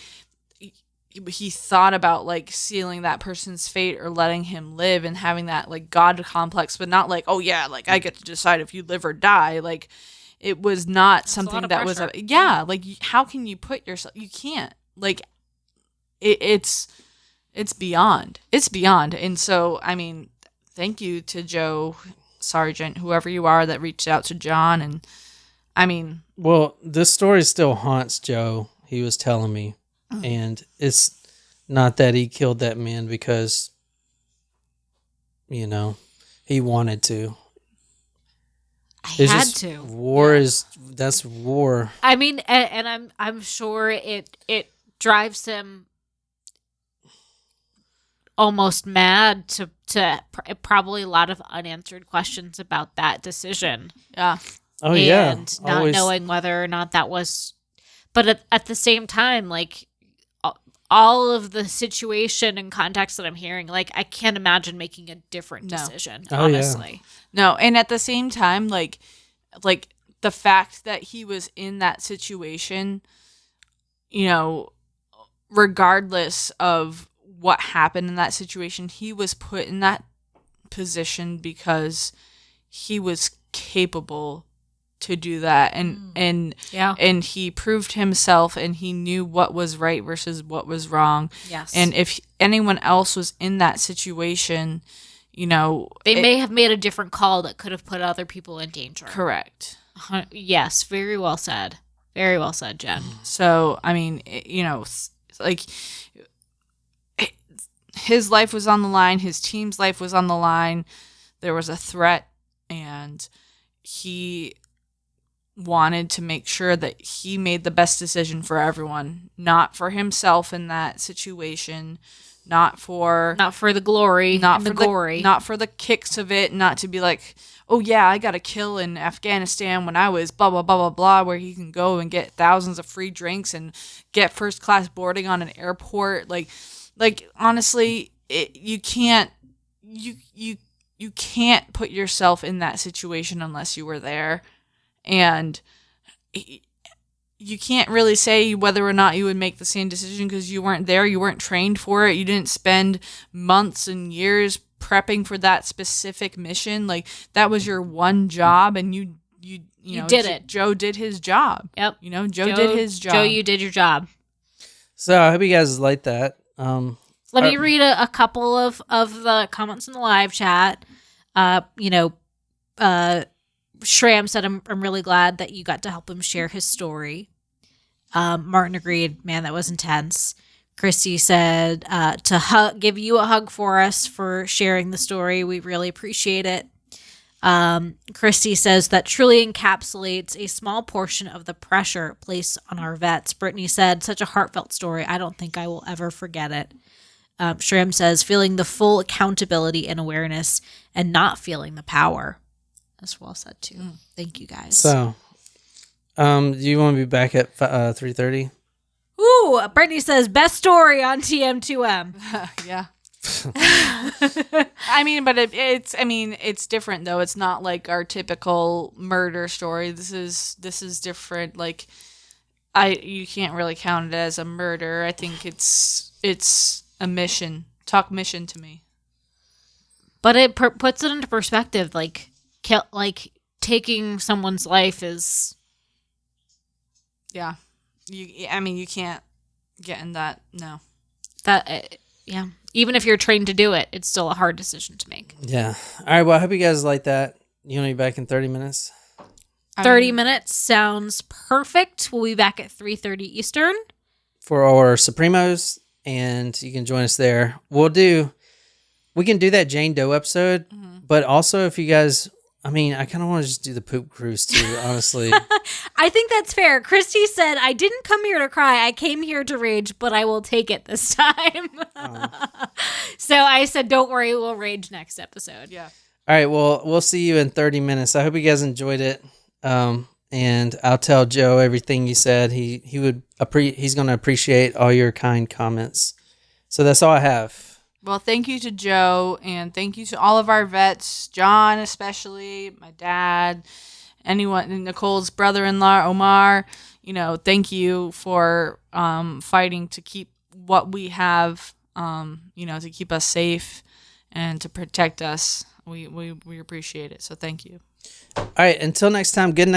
he thought about, like, sealing that person's fate or letting him live and having that, like, God complex, but not like, oh yeah, like, I get to decide if you live or die. Like, it was not something that was like, how can you put yourself, you can't, like, it's beyond. And so, I mean, thank you to Joe Sargent, whoever you are, that reached out to John, and I mean, Well, this story still haunts Joe. He was telling me, and it's not that he killed that man because, he wanted to. I had to. War that's war. I mean, and I'm sure it drives him almost mad to probably a lot of unanswered questions about that decision. yeah. Oh yeah, and not knowing whether or not that was. But at the same time, like all of the situation and context that I'm hearing, like I can't imagine making a different decision. Oh, honestly, No, and at the same time, like the fact that he was in that situation, regardless of what happened in that situation, he was put in that position because he was capable to do that, and he proved himself, and he knew what was right versus what was wrong. Yes. And if anyone else was in that situation, they may have made a different call that could have put other people in danger. Correct. Yes, very well said. Very well said, Jen. So, I mean, like his life was on the line, his team's life was on the line. There was a threat, and he wanted to make sure that he made the best decision for everyone, not for himself in that situation, not for the glory, not for the glory, not for the kicks of it, not to be like, oh yeah, I got a kill in Afghanistan when I was blah blah blah blah blah, where he can go and get thousands of free drinks and get first class boarding on an airport. Like honestly, you can't put yourself in that situation unless you were there. And you can't really say whether or not you would make the same decision because you weren't there. You weren't trained for it. You didn't spend months and years prepping for that specific mission. Like that was your one job, and you did it. Joe did his job. Yep. Joe did his job. Joe, you did your job. So I hope you guys like that. Let me read a couple of the comments in the live chat. Shram said, I'm really glad that you got to help him share his story. Martin agreed, man, that was intense. Christy said, give you a hug for us for sharing the story. We really appreciate it. Christy says that truly encapsulates a small portion of the pressure placed on our vets. Brittany said, such a heartfelt story. I don't think I will ever forget it. Shram says, feeling the full accountability and awareness and not feeling the power. That's well said too. Thank you guys. So, do you want to be back at 3:30? Ooh, Brittany says best story on TM2M. Yeah. I mean, but it's different though. It's not like our typical murder story. This is different. Like, you can't really count it as a murder. I think it's a mission. Talk mission to me. But it puts it into perspective. Like taking someone's life is. Yeah, you can't get in that. No. Yeah. Even if you're trained to do it, it's still a hard decision to make. Yeah. All right. Well, I hope you guys like that. You want to be back in 30 minutes? 30 minutes sounds perfect. We'll be back at 3:30 Eastern for our Supremos, and you can join us there. We can do that Jane Doe episode, but also if you guys. I mean, I kind of want to just do the poop cruise too, honestly. I think that's fair. Christy said, I didn't come here to cry. I came here to rage, but I will take it this time. So I said, don't worry, we'll rage next episode. Yeah. All right, well, we'll see you in 30 minutes. I hope you guys enjoyed it. And I'll tell Joe everything you said. He's going to appreciate all your kind comments. So that's all I have. Well, thank you to Joe, and thank you to all of our vets, John especially, my dad, anyone, Nicole's brother-in-law, Omar. Thank you for fighting to keep what we have, to keep us safe and to protect us. We appreciate it, so thank you. All right, until next time, good night.